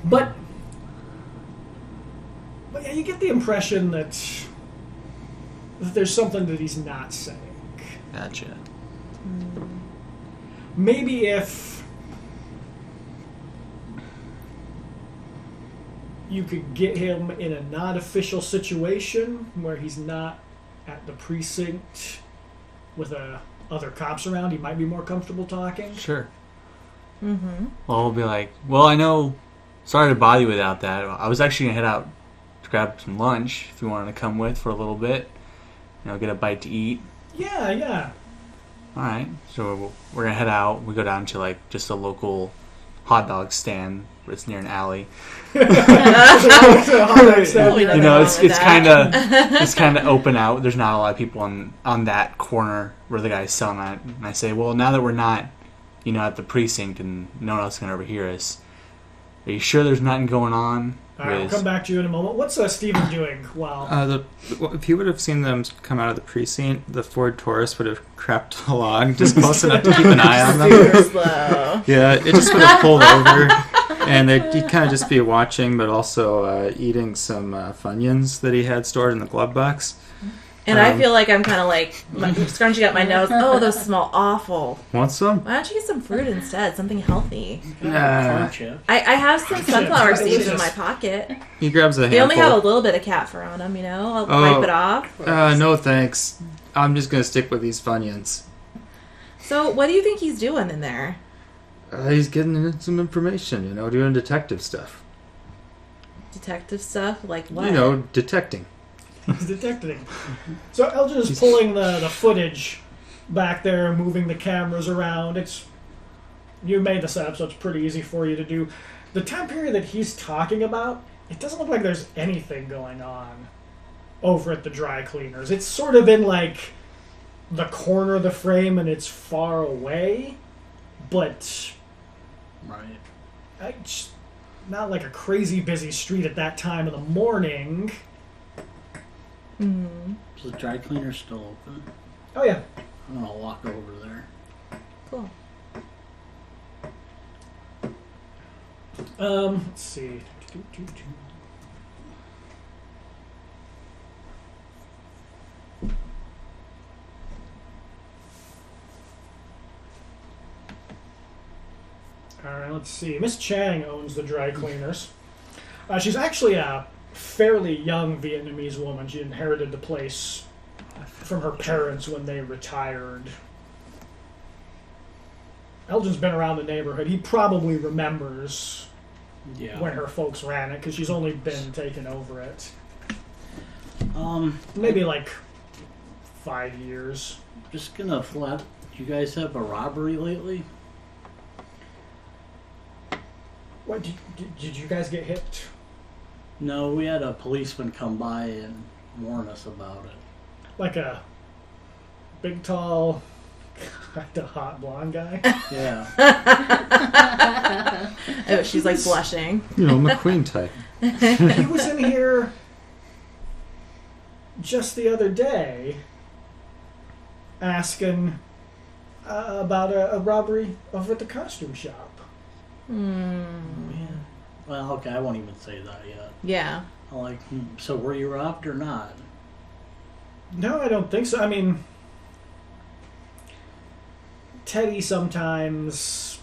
But yeah, you get the impression that there's something that he's not saying. Gotcha. Maybe if you could get him in a non-official situation where he's not at the precinct with other cops around, he might be more comfortable talking. Sure. Mm-hmm. Well, we'll be like, well, I know. Sorry to bother you without that. I was actually gonna head out to grab some lunch if you wanted to come with for a little bit. Get a bite to eat. Yeah. All right. So we're gonna head out. We go down to like just a local hot dog stand. It's near an alley. It's kind of open out. There's not a lot of people on that corner where the guy's selling it. And I say, well, now that we're not, at the precinct and no one else can overhear us, are you sure there's nothing going on? All right, we'll come back to you in a moment. What's Steven doing? Wow. If you would have seen them come out of the precinct, the Ford Taurus would have crept along just close enough to keep an eye on them. Super slow. Yeah, it just would have pulled over, and you'd kind of just be watching, but also eating some Funyuns that he had stored in the glove box. And I feel like I'm kind of like scrunching up my nose. Oh, those smell awful. Want some? Why don't you get some fruit instead? Something healthy. Corn chip. I have some sunflower seeds in my pocket. He grabs a handful. They only have a little bit of cat fur on them, you know? I'll wipe it off. No thanks. I'm just going to stick with these Funyuns. So, what do you think he's doing in there? He's getting some information, doing detective stuff. Detective stuff? Like what? Detecting. He's detecting. So Elgin is pulling the footage back there, moving the cameras around. You made the setup, so it's pretty easy for you to do. The time period that he's talking about, it doesn't look like there's anything going on over at the dry cleaners. It's sort of in like the corner of the frame and it's far away, but right. Not like a crazy busy street at that time of the morning. Is the dry cleaner still open? Oh yeah. I'm gonna walk over there. Cool. Let's see. Alright, let's see. Miss Chang owns the dry cleaners. She's actually a fairly young Vietnamese woman. She inherited the place from her parents when they retired. Elgin's been around the neighborhood. He probably remembers when her folks ran it, because she's only been taken over it. Maybe like 5 years. Just gonna flat. Do you guys have a robbery lately? What did you guys get hit? No, we had a policeman come by and warn us about it. Like a big, tall, kind of hot blonde guy? Yeah. Oh, she's like blushing. McQueen type. He was in here just the other day asking about a robbery over at the costume shop. Yeah. Well, okay, I won't even say that yet. Yeah. I'm like, so were you robbed or not? No, I don't think so. I mean, Teddy sometimes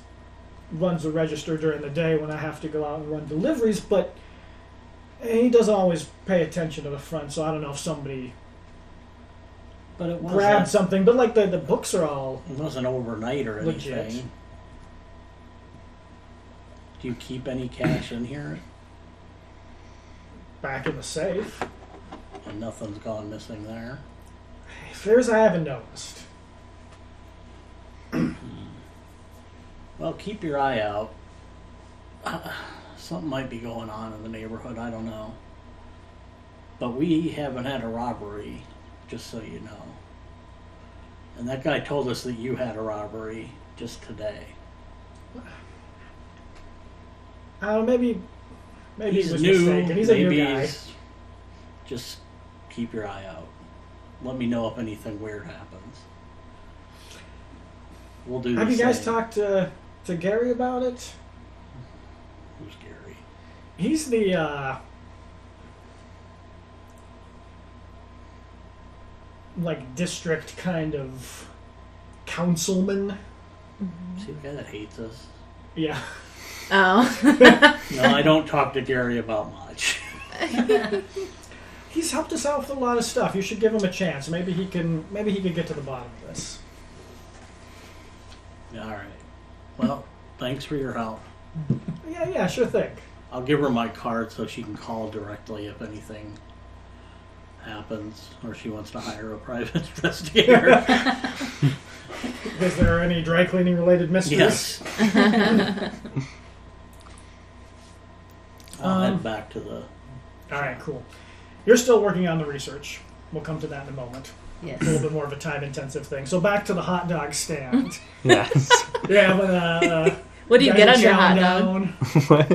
runs the register during the day when I have to go out and run deliveries, but he doesn't always pay attention to the front, so I don't know if somebody grabbed something. But like the books are all it wasn't overnight or anything. Legit. Do you keep any cash in here? Back in the safe. And nothing's gone missing there? Fares I haven't noticed. Well, keep your eye out. Something might be going on in the neighborhood, I don't know. But we haven't had a robbery, just so you know. And that guy told us that you had a robbery just today. Maybe he's he was new. mistaken. He's a new guy. Just keep your eye out. Let me know if anything weird happens. We'll do the same. Have you guys talked to Gary about it? Who's Gary? He's the like district kind of councilman. See the guy that hates us? Yeah. Oh. No, I don't talk to Gary about much. He's helped us out with a lot of stuff. You should give him a chance. Maybe he can get to the bottom of this. All right. Well, thanks for your help. Yeah, sure thing. I'll give her my card so she can call directly if anything happens or she wants to hire a private investigator. Is there any dry cleaning related mysteries? Yes. I'll head back to the... All right, cool. You're still working on the research. We'll come to that in a moment. Yes. A little bit more of a time-intensive thing. So back to the hot dog stand. Yes. Yeah, what do you get on your hot dog?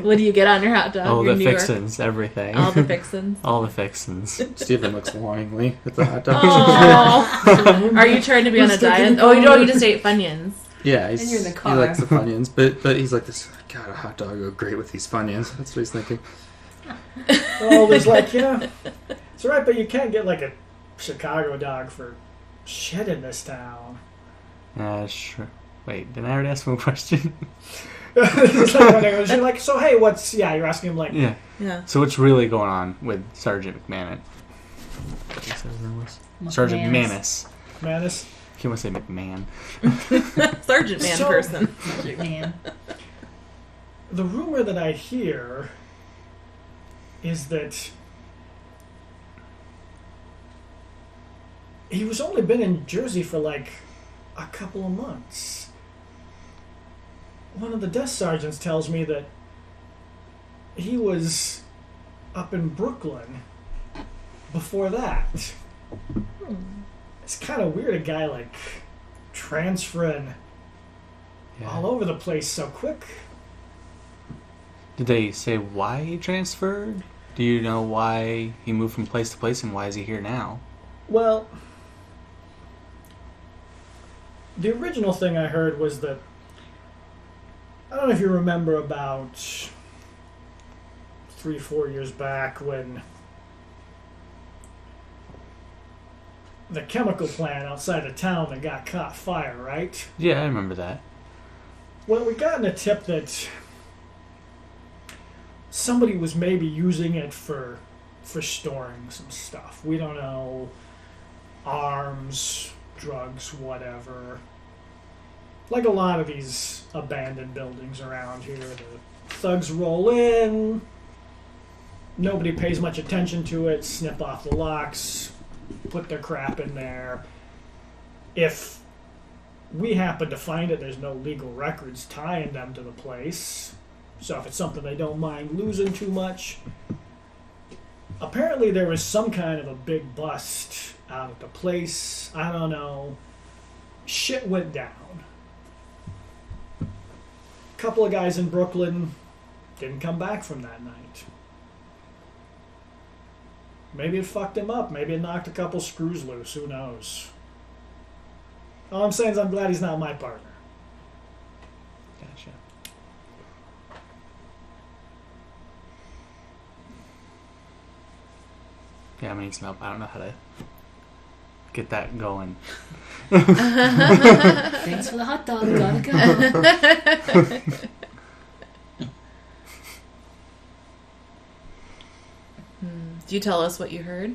What do you get on your hot dog? Oh, your the New fixins, everything. All the fixins. All the fixins. Stephen looks longingly at the hot dog. Oh. Are you trying to be on a diet? Oh, you just ate Funyuns. Yeah, And you're in the he car. likes the Funyuns, but he's like this. God, a hot dog would go great with these Funyuns. That's what he's thinking. Well, there's like, it's all right, but you can't get like a Chicago dog for shit in this town. Sure. Wait, didn't I already ask him a question? You're like, so hey, what's... Yeah, you're asking him like... Yeah. So what's really going on with Sergeant McManus? What did he say his name was? Sergeant Manus. Manus? He want to say McMahon. Sergeant Man person. Sergeant Man. The rumor that I hear is that he was only been in Jersey for like a couple of months. One of the desk sergeants tells me that he was up in Brooklyn before that. It's kind of weird, a guy like transferring all over the place so quick. Did they say why he transferred? Do you know why he moved from place to place, and why is he here now? Well, the original thing I heard was that, I don't know if you remember about 3-4 years back when the chemical plant outside of town that got caught fire, right? Yeah, I remember that. Well, we got a tip that somebody was maybe using it for storing some stuff. We don't know. Arms, drugs, whatever. Like a lot of these abandoned buildings around here, the thugs roll in, nobody pays much attention to it, snip off the locks, put their crap in there. If we happen to find it, there's no legal records tying them to the place. So if it's something they don't mind losing too much. Apparently there was some kind of a big bust out at the place. I don't know. Shit went down. A couple of guys in Brooklyn didn't come back from that night. Maybe it fucked him up. Maybe it knocked a couple screws loose. Who knows? All I'm saying is I'm glad he's not my partner. Gotcha. Yeah, I need some help. I don't know how to get that going. Thanks for the hot dog. Gotta go. Do you tell us what you heard?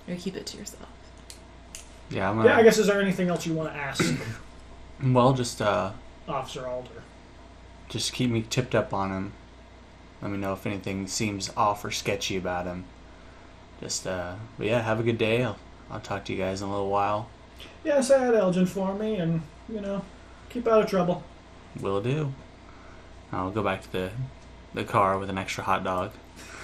Or keep it to yourself? Yeah, I'm gonna... Yeah, I guess, is there anything else you want to ask Well, just Officer Alder? just keep me tipped up on him. Let me know if anything seems off or sketchy about him. Just, but yeah, have a good day. I'll talk to you guys in a little while. Yeah, say hi to Elgin for me, and, keep out of trouble. Will do. I'll go back to the car with an extra hot dog.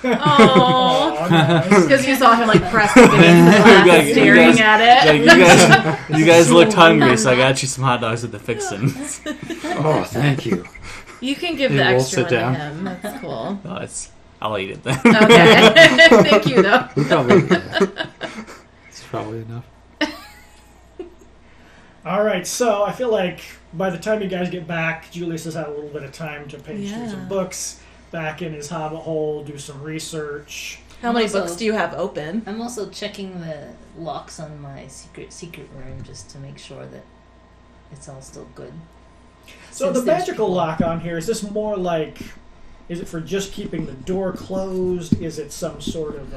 Oh, nice. because you saw him like pressed up against the glass, staring at it. You guys looked hungry, so I got you some hot dogs with the fixins. Oh, thank you. You can give Hey, the we'll extra sit one down. to him. That's cool. No, I'll eat it then. Okay. Thank you, though. It's probably enough. All right, so I feel like by the time you guys get back, Julius has had a little bit of time to page through some books, back in his hobbit hole, do some research. How many books do you have open? I'm also checking the locks on my secret room just to make sure that it's all still good. So the magical lock on here, is this more like, is it for just keeping the door closed? Is it some sort of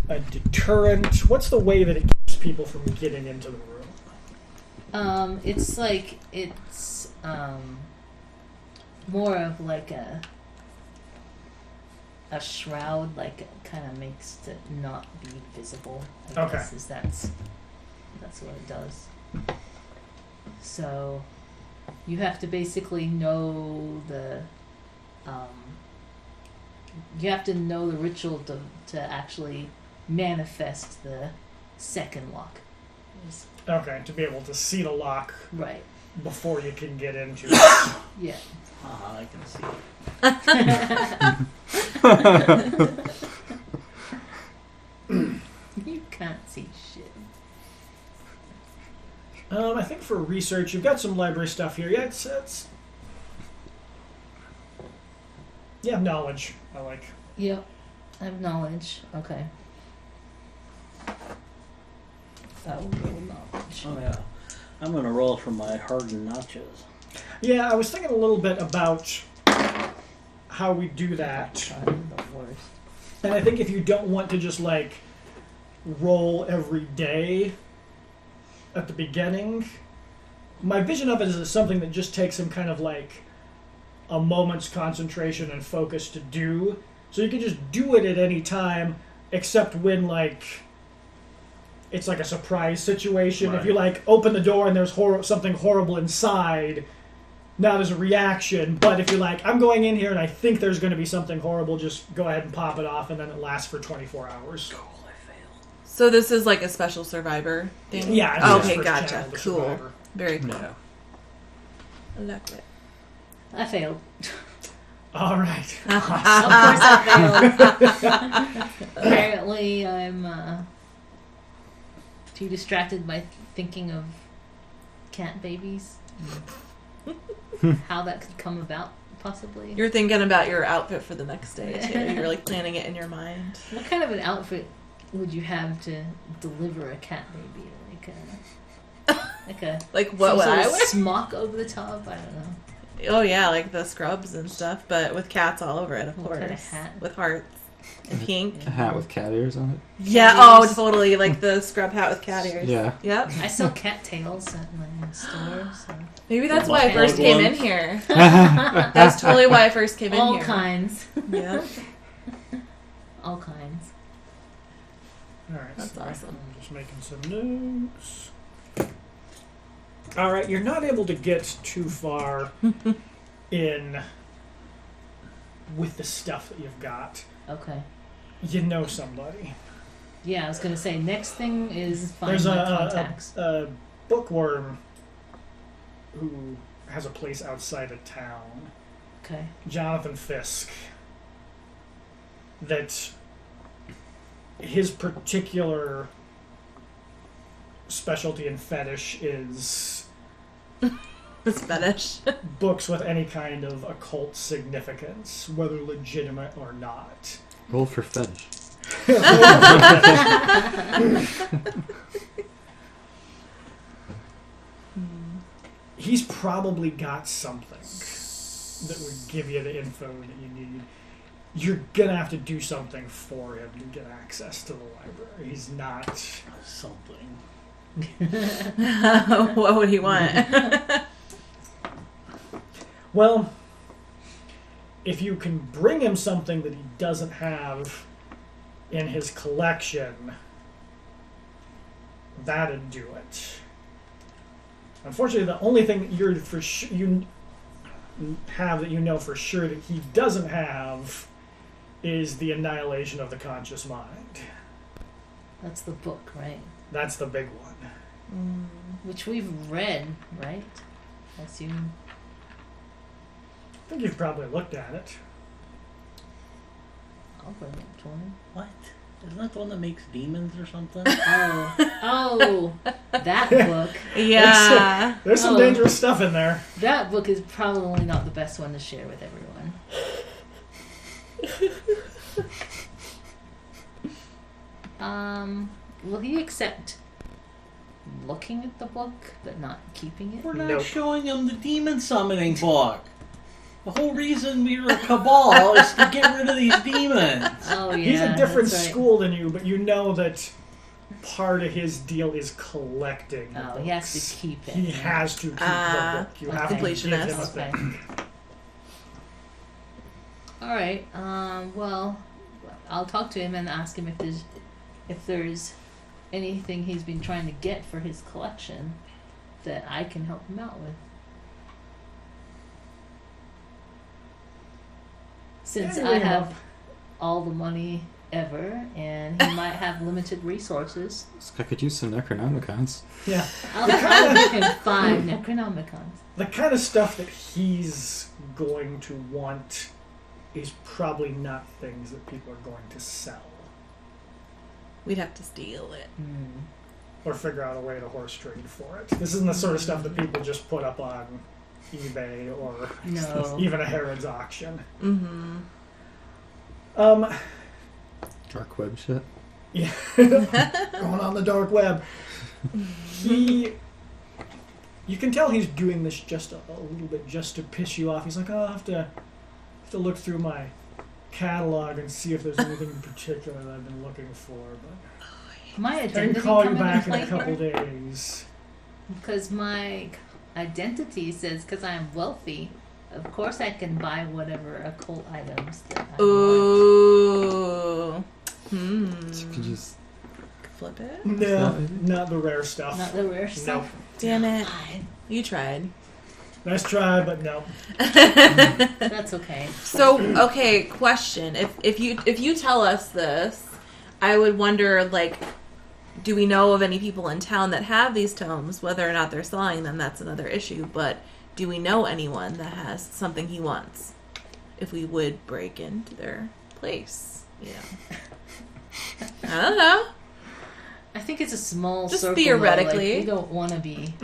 a deterrent? What's the way that it keeps people from getting into the room? It's more of like a shroud, like it kind of makes it not be visible. I guess is that's what it does. So you have to basically know the ritual to actually manifest the second lock. Okay, to be able to see the lock right before you can get into it. Yeah. I can see. You can't see shit. I think for research, you've got some library stuff here. Yeah, it's knowledge. I like. Yep, I have knowledge. Okay. I will roll knowledge. Oh yeah. I'm gonna roll for my hardened notches. Yeah, I was thinking a little bit about how we do that. I'm the worst. And I think if you don't want to just like roll every day at the beginning, my vision of it is something that just takes some kind of like a moment's concentration and focus to do. So you can just do it at any time, except when like it's like a surprise situation. Right. If you like open the door and there's something horrible inside, now there's a reaction. But if you're like, I'm going in here and I think there's going to be something horrible, just go ahead and pop it off, and then it lasts for 24 hours. Cool, I failed. So this is like a special survivor thing? Yeah. it's Oh, just okay, for gotcha. channel to Cool. survivor. Very cool. Yeah. I like it. I failed. All right. Of course I failed. Apparently I'm too distracted by thinking of cat babies. How that could come about, possibly. You're thinking about your outfit for the next day, too. You're like planning it in your mind. What kind of an outfit would you have to deliver a cat baby? Like what some would sort I of wear? smock over the top? I don't know. Oh yeah, like the scrubs and stuff, but with cats all over it, of What course. kind of hat? With hearts and pink. A hat with cat ears on it. Yeah, oh totally, like the scrub hat with cat ears. Yeah. Yep. I sell cat tails at my store, so Maybe that's The why I first plug came in ones. here. That's totally why I first came in all here. kinds. Yeah. All kinds. All right. That's sorry. awesome. I'm just making some notes. All right, you're not able to get too far in with the stuff that you've got. Okay. You know somebody. Yeah, I was gonna say next thing is find There's my a contacts. bookworm who has a place outside of town. Okay. Jonathan Fisk. That his particular specialty and fetish is This fetish. books with any kind of occult significance, whether legitimate or not. Roll for fetish. He's probably got something that would give you the info that you need. You're gonna have to do something for him to get access to the library. He's not... Something. What would he want? Well, if you can bring him something that he doesn't have in his collection, that'd do it. Unfortunately, the only thing you're for sure you have that you know for sure that he doesn't have is the annihilation of the conscious mind. That's the book, right? That's the big one. Which we've read, right? I assume. I think you've probably looked at it. I'll bring it to him. What? Isn't that the one that makes demons or something? Oh, that book. Yeah. There's some Oh. dangerous stuff in there. That book is probably not the best one to share with everyone. Will he accept looking at the book but not keeping it? We're not Nope. showing him the demon summoning book. The whole reason we were a cabal is to get rid of these demons. Oh yeah, He's a different that's right. school than you, but you know that part of his deal is collecting the Oh, books. he has to keep it. He has to keep the book. You like have to give him a completionist. thing. All right. Well, I'll talk to him and ask him if there's anything he's been trying to get for his collection that I can help him out with. Since Yeah, I you know. have all the money ever, and he might have limited resources, I could use some Necronomicons. Yeah. I'll give him 5 Necronomicons. The kind of stuff that he's going to want is probably not things that people are going to sell We'd have to steal it. or figure out a way to horse trade for it. This isn't the sort of stuff that people just put up on eBay or No. even a Herod's auction. Mm-hmm. Dark web shit. Yeah. Going on the dark web. You can tell he's doing this just a little bit just to piss you off. He's like, oh, I'll have to look through my catalog and see if there's anything in particular that I've been looking for. But my I identity can call you come back in into a play couple here? days. Because my identity says, because I'm wealthy, of course I can buy whatever occult items that I want. Ooh. So could you s- Flip it? No, not the rare stuff. Not the rare stuff. Damn it. Fine. You tried. Nice try, but no. That's okay. So, okay, question. If you tell us this, I would wonder, like, do we know of any people in town that have these tomes? Whether or not they're selling them, that's another issue. But do we know anyone that has something he wants? If we would break into their place, you know. I don't know. I think it's a small Just circle. theoretically. Like, we don't want to be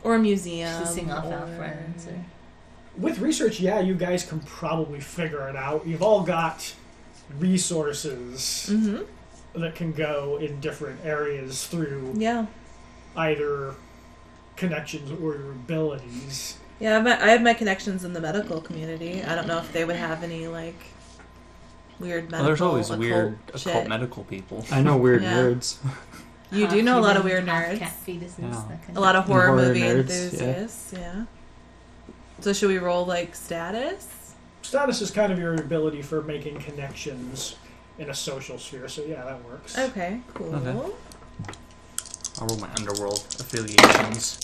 Or a museum. pissing off our or- friends. Or... With research, yeah, you guys can probably figure it out. You've all got resources Mhm. that can go in different areas through Yeah. either connections or your abilities. Yeah, I have my connections in the medical community. I don't know if they would have any, like, weird medical Well, there's always weird occult occult shit. medical people. I know weird Yeah. nerds. You do know a lot of Half-human, weird nerds. half-cat fetuses. Yeah. That kind A lot of horror, Horror movie nerds, enthusiasts, yeah. So should we roll, like, status? Status is kind of your ability for making connections in a social sphere, so yeah, that works. Okay, cool. Okay. I'll roll my underworld affiliations.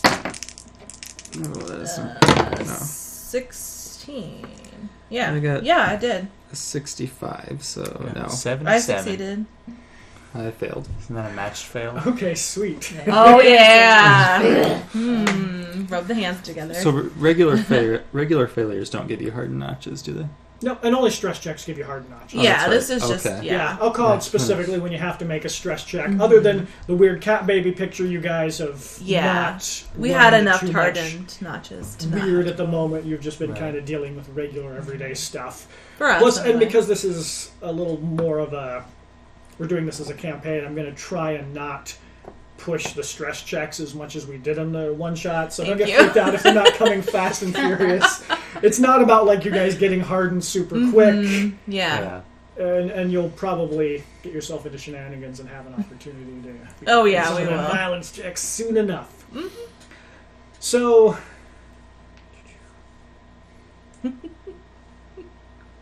No, that isn't. No. 16. Yeah. I got- Yeah, I did. A 65, so no. 77. I succeeded. I failed. Isn't that a matched fail? Okay, sweet. Yeah. Oh, yeah. Rub the hands together. So regular failures don't give you hard notches, do they? No, and only stress checks give you hard notches. yeah, that's this right. is just, Okay. yeah. I'll call it Right. specifically when you have to make a stress check. Mhm. Other than the weird cat baby picture, you guys have Yeah. not We run had into enough too much hardened notches to weird not. at the moment. You've just been Right. kind of dealing with regular everyday stuff. For us, Plus, and anyway. because this is a little more of a, we're doing this as a campaign, I'm going to try and not push the stress checks as much as we did in the one shot. So don't Thank get you. freaked out if they're not coming fast and furious. It's not about like you guys getting hardened super quick, Mhm. Yeah. and you'll probably get yourself into shenanigans and have an opportunity to. Oh, yeah, some we of that will. violence checks soon enough. Mhm. So.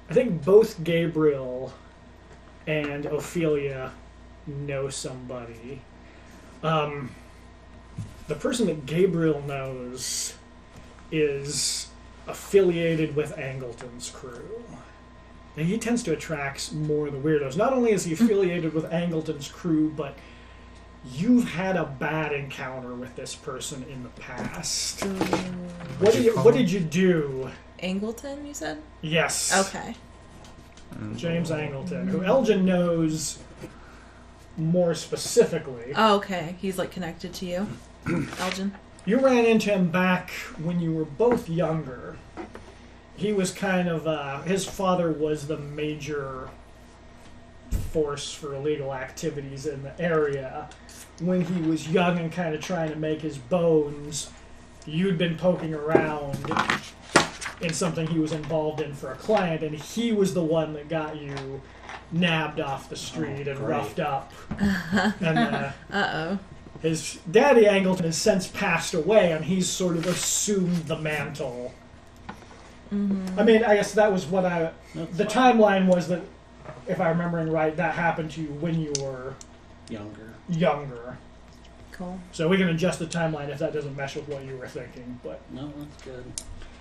I think both Gabriel and Ophelia know somebody. The person that Gabriel knows is affiliated with Angleton's crew. And he tends to attract more of the weirdos. Not only is he affiliated with Angleton's crew, but you've had a bad encounter with this person in the past. What did you do? Angleton, you said? Yes. Okay. James Angleton, who Elgin knows more specifically. Oh, okay. He's, like, connected to you, Elgin. You ran into him back when you were both younger. He was kind of, his father was the major force for illegal activities in the area. When he was young and kind of trying to make his bones, you'd been poking around in something he was involved in for a client, and he was the one that got you nabbed off the street and great. roughed up. And Uh-oh. his daddy Angleton has since passed away, and he's sort of assumed the mantle. Mm-hmm. I mean, I guess that was what That's the fine. timeline was that, if I'm remembering right, that happened to you when you were Younger. younger. Cool. So we can adjust the timeline if that doesn't mesh with what you were thinking. But No, that's good.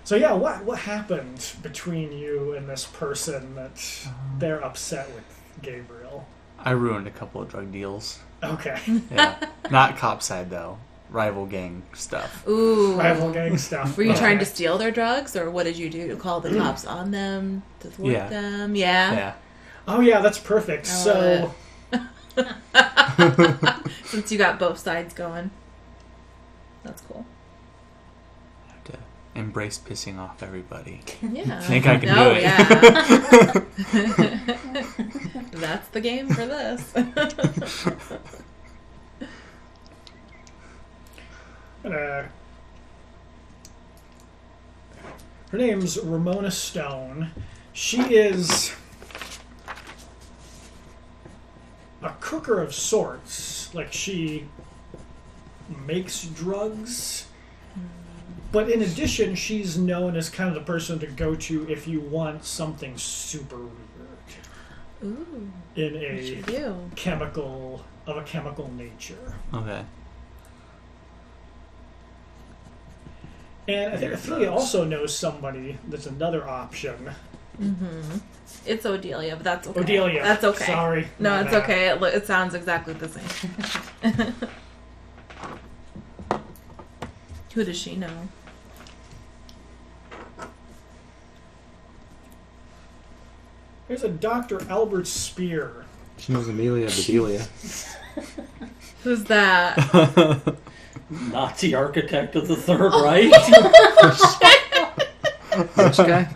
so yeah, what happened between you and this person that they're upset with Gabriel? I ruined a couple of drug deals. Okay, Yeah. Not cop side, though. Rival gang stuff. Ooh. rival gang stuff. Were you Okay. trying to steal their drugs, or what did you do to call the cops on them, to thwart Yeah. them? Yeah. Yeah. Oh yeah, that's perfect. I love So Since you got both sides going. That's cool. I have to embrace pissing off everybody. Yeah. I think I can Oh, do it. yeah. That's the game for this. Her name's Ramona Stone. She is a cooker of sorts. Like, she makes drugs. But in addition, she's known as kind of the person to go to if you want something super weird. Ooh. In a chemical nature. Okay. And I think Ophelia also knows somebody that's another option. Mm-hmm. It's Odelia, but that's okay. Odelia. That's okay. Sorry. No, it's okay. It sounds exactly the same. Who does she know? There's a Dr. Albert Spear. She knows Amelia Bedelia. Who's that? Nazi architect of the Third Reich. Which guy?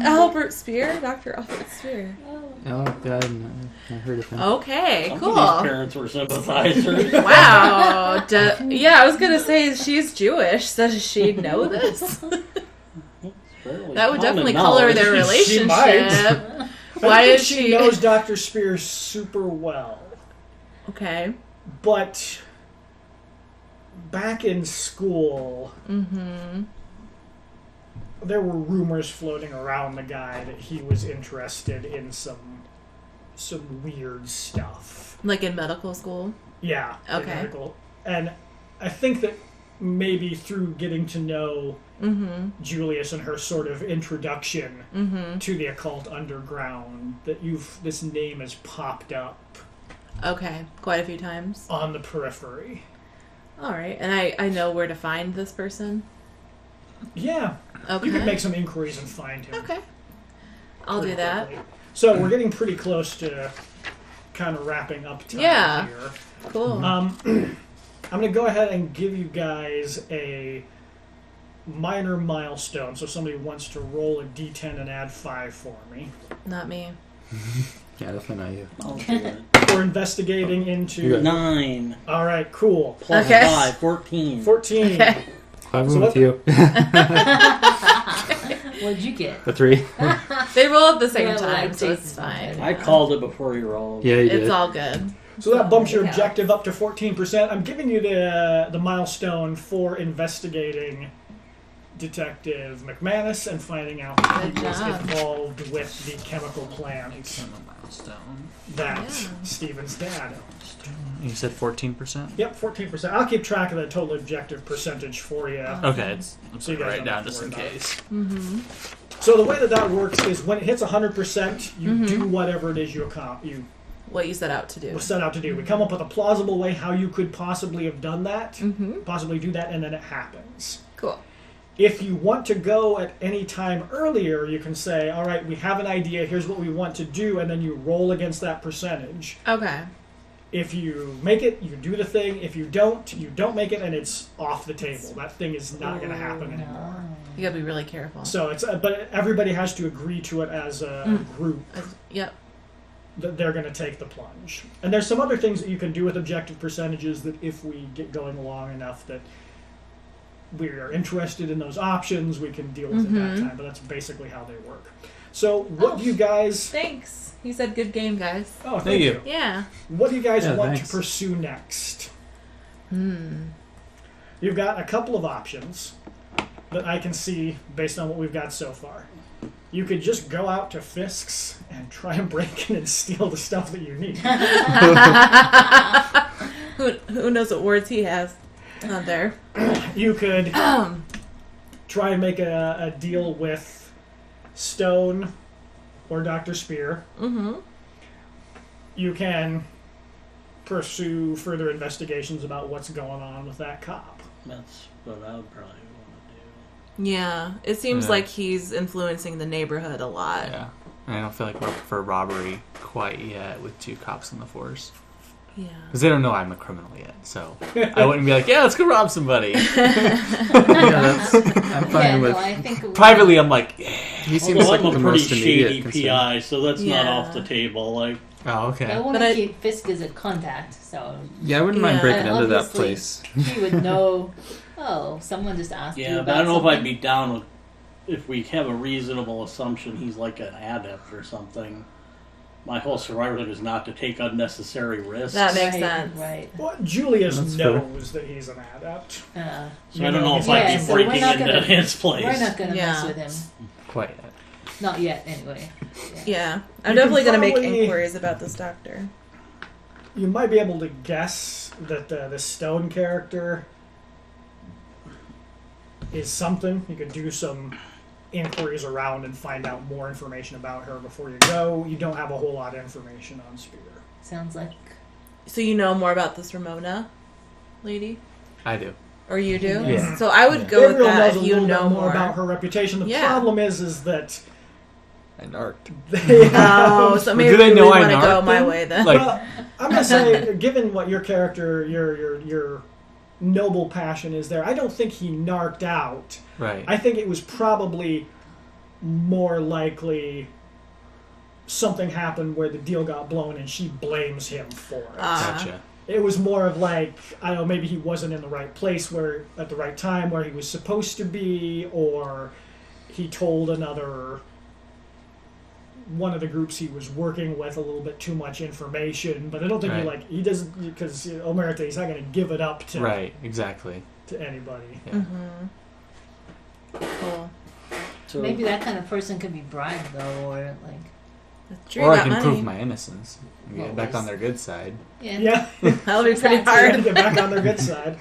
Albert Spear? Dr. Albert Spear. Oh, God, I heard of him. Okay, Some cool. of these parents were sympathizers. Wow. Yeah, I was going to say she's Jewish, so does she know this? That would definitely color their relationship. She might. Why is she knows Dr. Spear super well. Okay. But back in school, there were rumors floating around the guy that he was interested in some weird stuff. Like in medical school? Yeah. Okay. In medical. And I think that maybe through getting to know Julius and her sort of introduction to the occult underground, that this name has popped up. Okay, quite a few times. On the periphery. All right, and I know where to find this person? Yeah. Okay. You can make some inquiries and find him. Okay. I'll do that. Quickly. So we're getting pretty close to kind of wrapping up time here. Cool. I'm going to go ahead and give you guys a minor milestone. So somebody wants to roll a d10 and add 5 for me. Not me. Yeah, definitely not you. I'll do it. We're investigating into... 9. All right, cool. Plus 5, 14. 14. Okay. I went with you. What'd you get? A 3. They roll at the same Yeah, time, like so it's Jason fine. did. I called it before you rolled. Yeah, you did. It's all good. So that bumps your objective up to 14%. I'm giving you the milestone for investigating Detective McManus and finding out that he was involved with the chemical plant that Stephen's dad owned. You said 14%? Yep, 14%. I'll keep track of the total objective percentage for you. Okay, So you guys write down just in case. Mm-hmm. So the way that works is when it hits 100%, you do whatever it is what you set out to do. We come up with a plausible way how you could possibly have done that, possibly do that, and then it happens. Cool. If you want to go at any time earlier, you can say, all right, we have an idea, here's what we want to do, and then you roll against that percentage. Okay. If you make it, you do the thing. If you don't make it, and it's off the table. That thing is not going to happen anymore. You gotta be really careful. So but everybody has to agree to it as a group. Yep. That they're going to take the plunge. And there's some other things that you can do with objective percentages that if we get going long enough that we are interested in those options, we can deal with it that time. But that's basically how they work. So what do you guys... Thanks. He said good game, guys. Oh, thank you. Yeah. What do you guys want to pursue next? You've got a couple of options that I can see based on what we've got so far. You could just go out to Fisk's and try and break in and steal the stuff that you need. Who knows what words he has out there. You could try and make a deal with Stone or Dr. Spear. You can pursue further investigations about what's going on with that cop. That's what I would probably want to do. Yeah, it seems like he's influencing the neighborhood a lot. Yeah, and I don't feel like we're up for robbery quite yet with 2 cops on the force. Yeah. Because they don't know I'm a criminal yet, so I wouldn't be like, yeah, let's go rob somebody. I'm fine with... I think Privately, I'm like, yeah. He seems like I'm the a pretty most immediate shady concern. PI, so that's not off the table. Like, Oh, okay. I want to keep Fisk as a contact, so... Yeah, I wouldn't mind breaking into that obviously, place. He would know, someone just asked you Yeah, about but I don't know if something. I'd be down with... If we have a reasonable assumption he's like an adept or something. My whole survivorhood is not to take unnecessary risks. That makes sense. Right. Well, Julius That's knows that he's an adept. So I don't know if I'd be so breaking we're not into gonna- his place. We're not going to mess Yeah. with him. Quite yet. Not yet, anyway. Yeah. I'm You definitely can going to make probably- inquiries about this doctor. You might be able to guess that the stone character is something. You could do some inquiries around and find out more information about her before you go. You don't have a whole lot of information on Spear. Sounds like... So you know more about this Ramona lady? I do. Or you do? Yeah. So I would go with Gabriel that knows if a you little know bit more more. about her reputation. The Yeah. problem is that I narked. they have... Oh, so maybe Do they we know I want to go narked my them? way then. Like- Well, I'm gonna say, given what your character, your noble passion is there, I don't think he narked out. Right. I think it was probably more likely something happened where the deal got blown and she blames him for it. Gotcha. It was more of like, I don't know, maybe he wasn't in the right place where at the right time where he was supposed to be, or he told one of the groups he was working with a little bit too much information. But I don't think Right. he doesn't, because Omerta, he's not going to give it up to Right, exactly. to anybody. Yeah. Mm-hmm. Cool. So, Maybe that kind of person could be bribed, though, or like... That's true, Or I got can money. prove my innocence and get Well, back on there's- their good side. Yeah, That'll be pretty you have to hard. get back on their good side.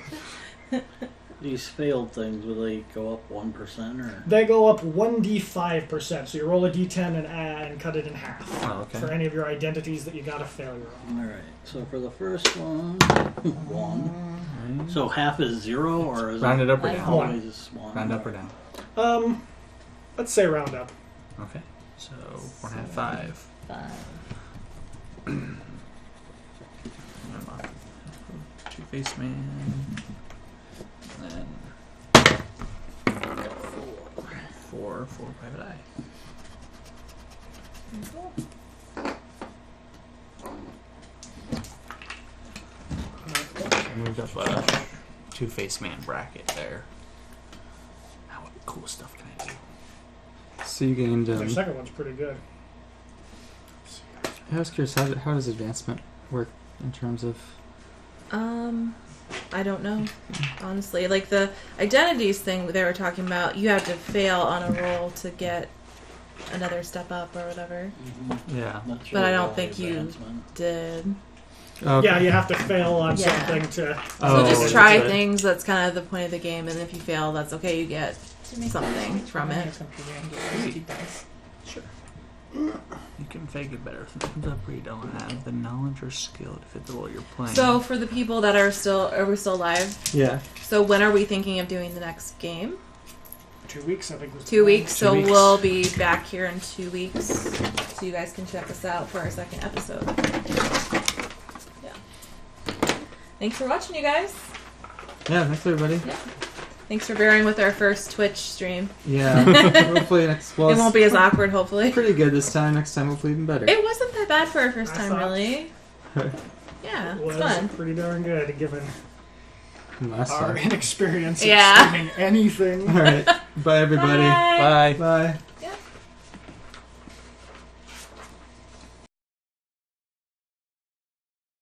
these failed things, will they go up 1% or? They go up 1d5%, so you roll a d10 and cut it in half Oh, okay. for any of your identities that you got a failure on. Alright, so for the first one, 1. So half is 0 or is Round it up or I- down? always 1? Round up or down? Let's say round up. Okay. So 1 half 5. 5. Two-face man. And then 4 private eye. I moved up a two-face man bracket there. Now what cool stuff can I do? So you gained. Their second one's pretty good. I was curious, how does advancement work in terms of? I don't know, honestly. Like the identities thing they were talking about, you have to fail on a roll to get another step up or whatever. Yeah. That's But I really don't all think the you advancement. did. Okay. Yeah, you have to fail on Yeah. something to. So Oh, just that's try right. things. That's kind of the point of the game. And if you fail, that's okay. You get something from it. Computer and get those 2 dice. You can fake it better. Sometimes up where you don't have the knowledge or skill to fit the role you're playing. So for the people that are we still live? Yeah. So when are we thinking of doing the next game? 2 weeks, I think was. 2 weeks. 2 So weeks. we'll be back here in 2 weeks. So you guys can check us out for our second episode. Yeah. Thanks for watching, you guys. Yeah. Thanks everybody. Thanks for bearing with our first Twitch stream. Yeah. Hopefully next. Well, It won't be as awkward, hopefully. pretty good this time. Next time, hopefully even better. It wasn't that bad for our first I time, thought- really. Yeah, It it's was fun. pretty darn good given Last our time. inexperience Yeah. in streaming anything. All right. Bye everybody. Bye. Bye. Bye.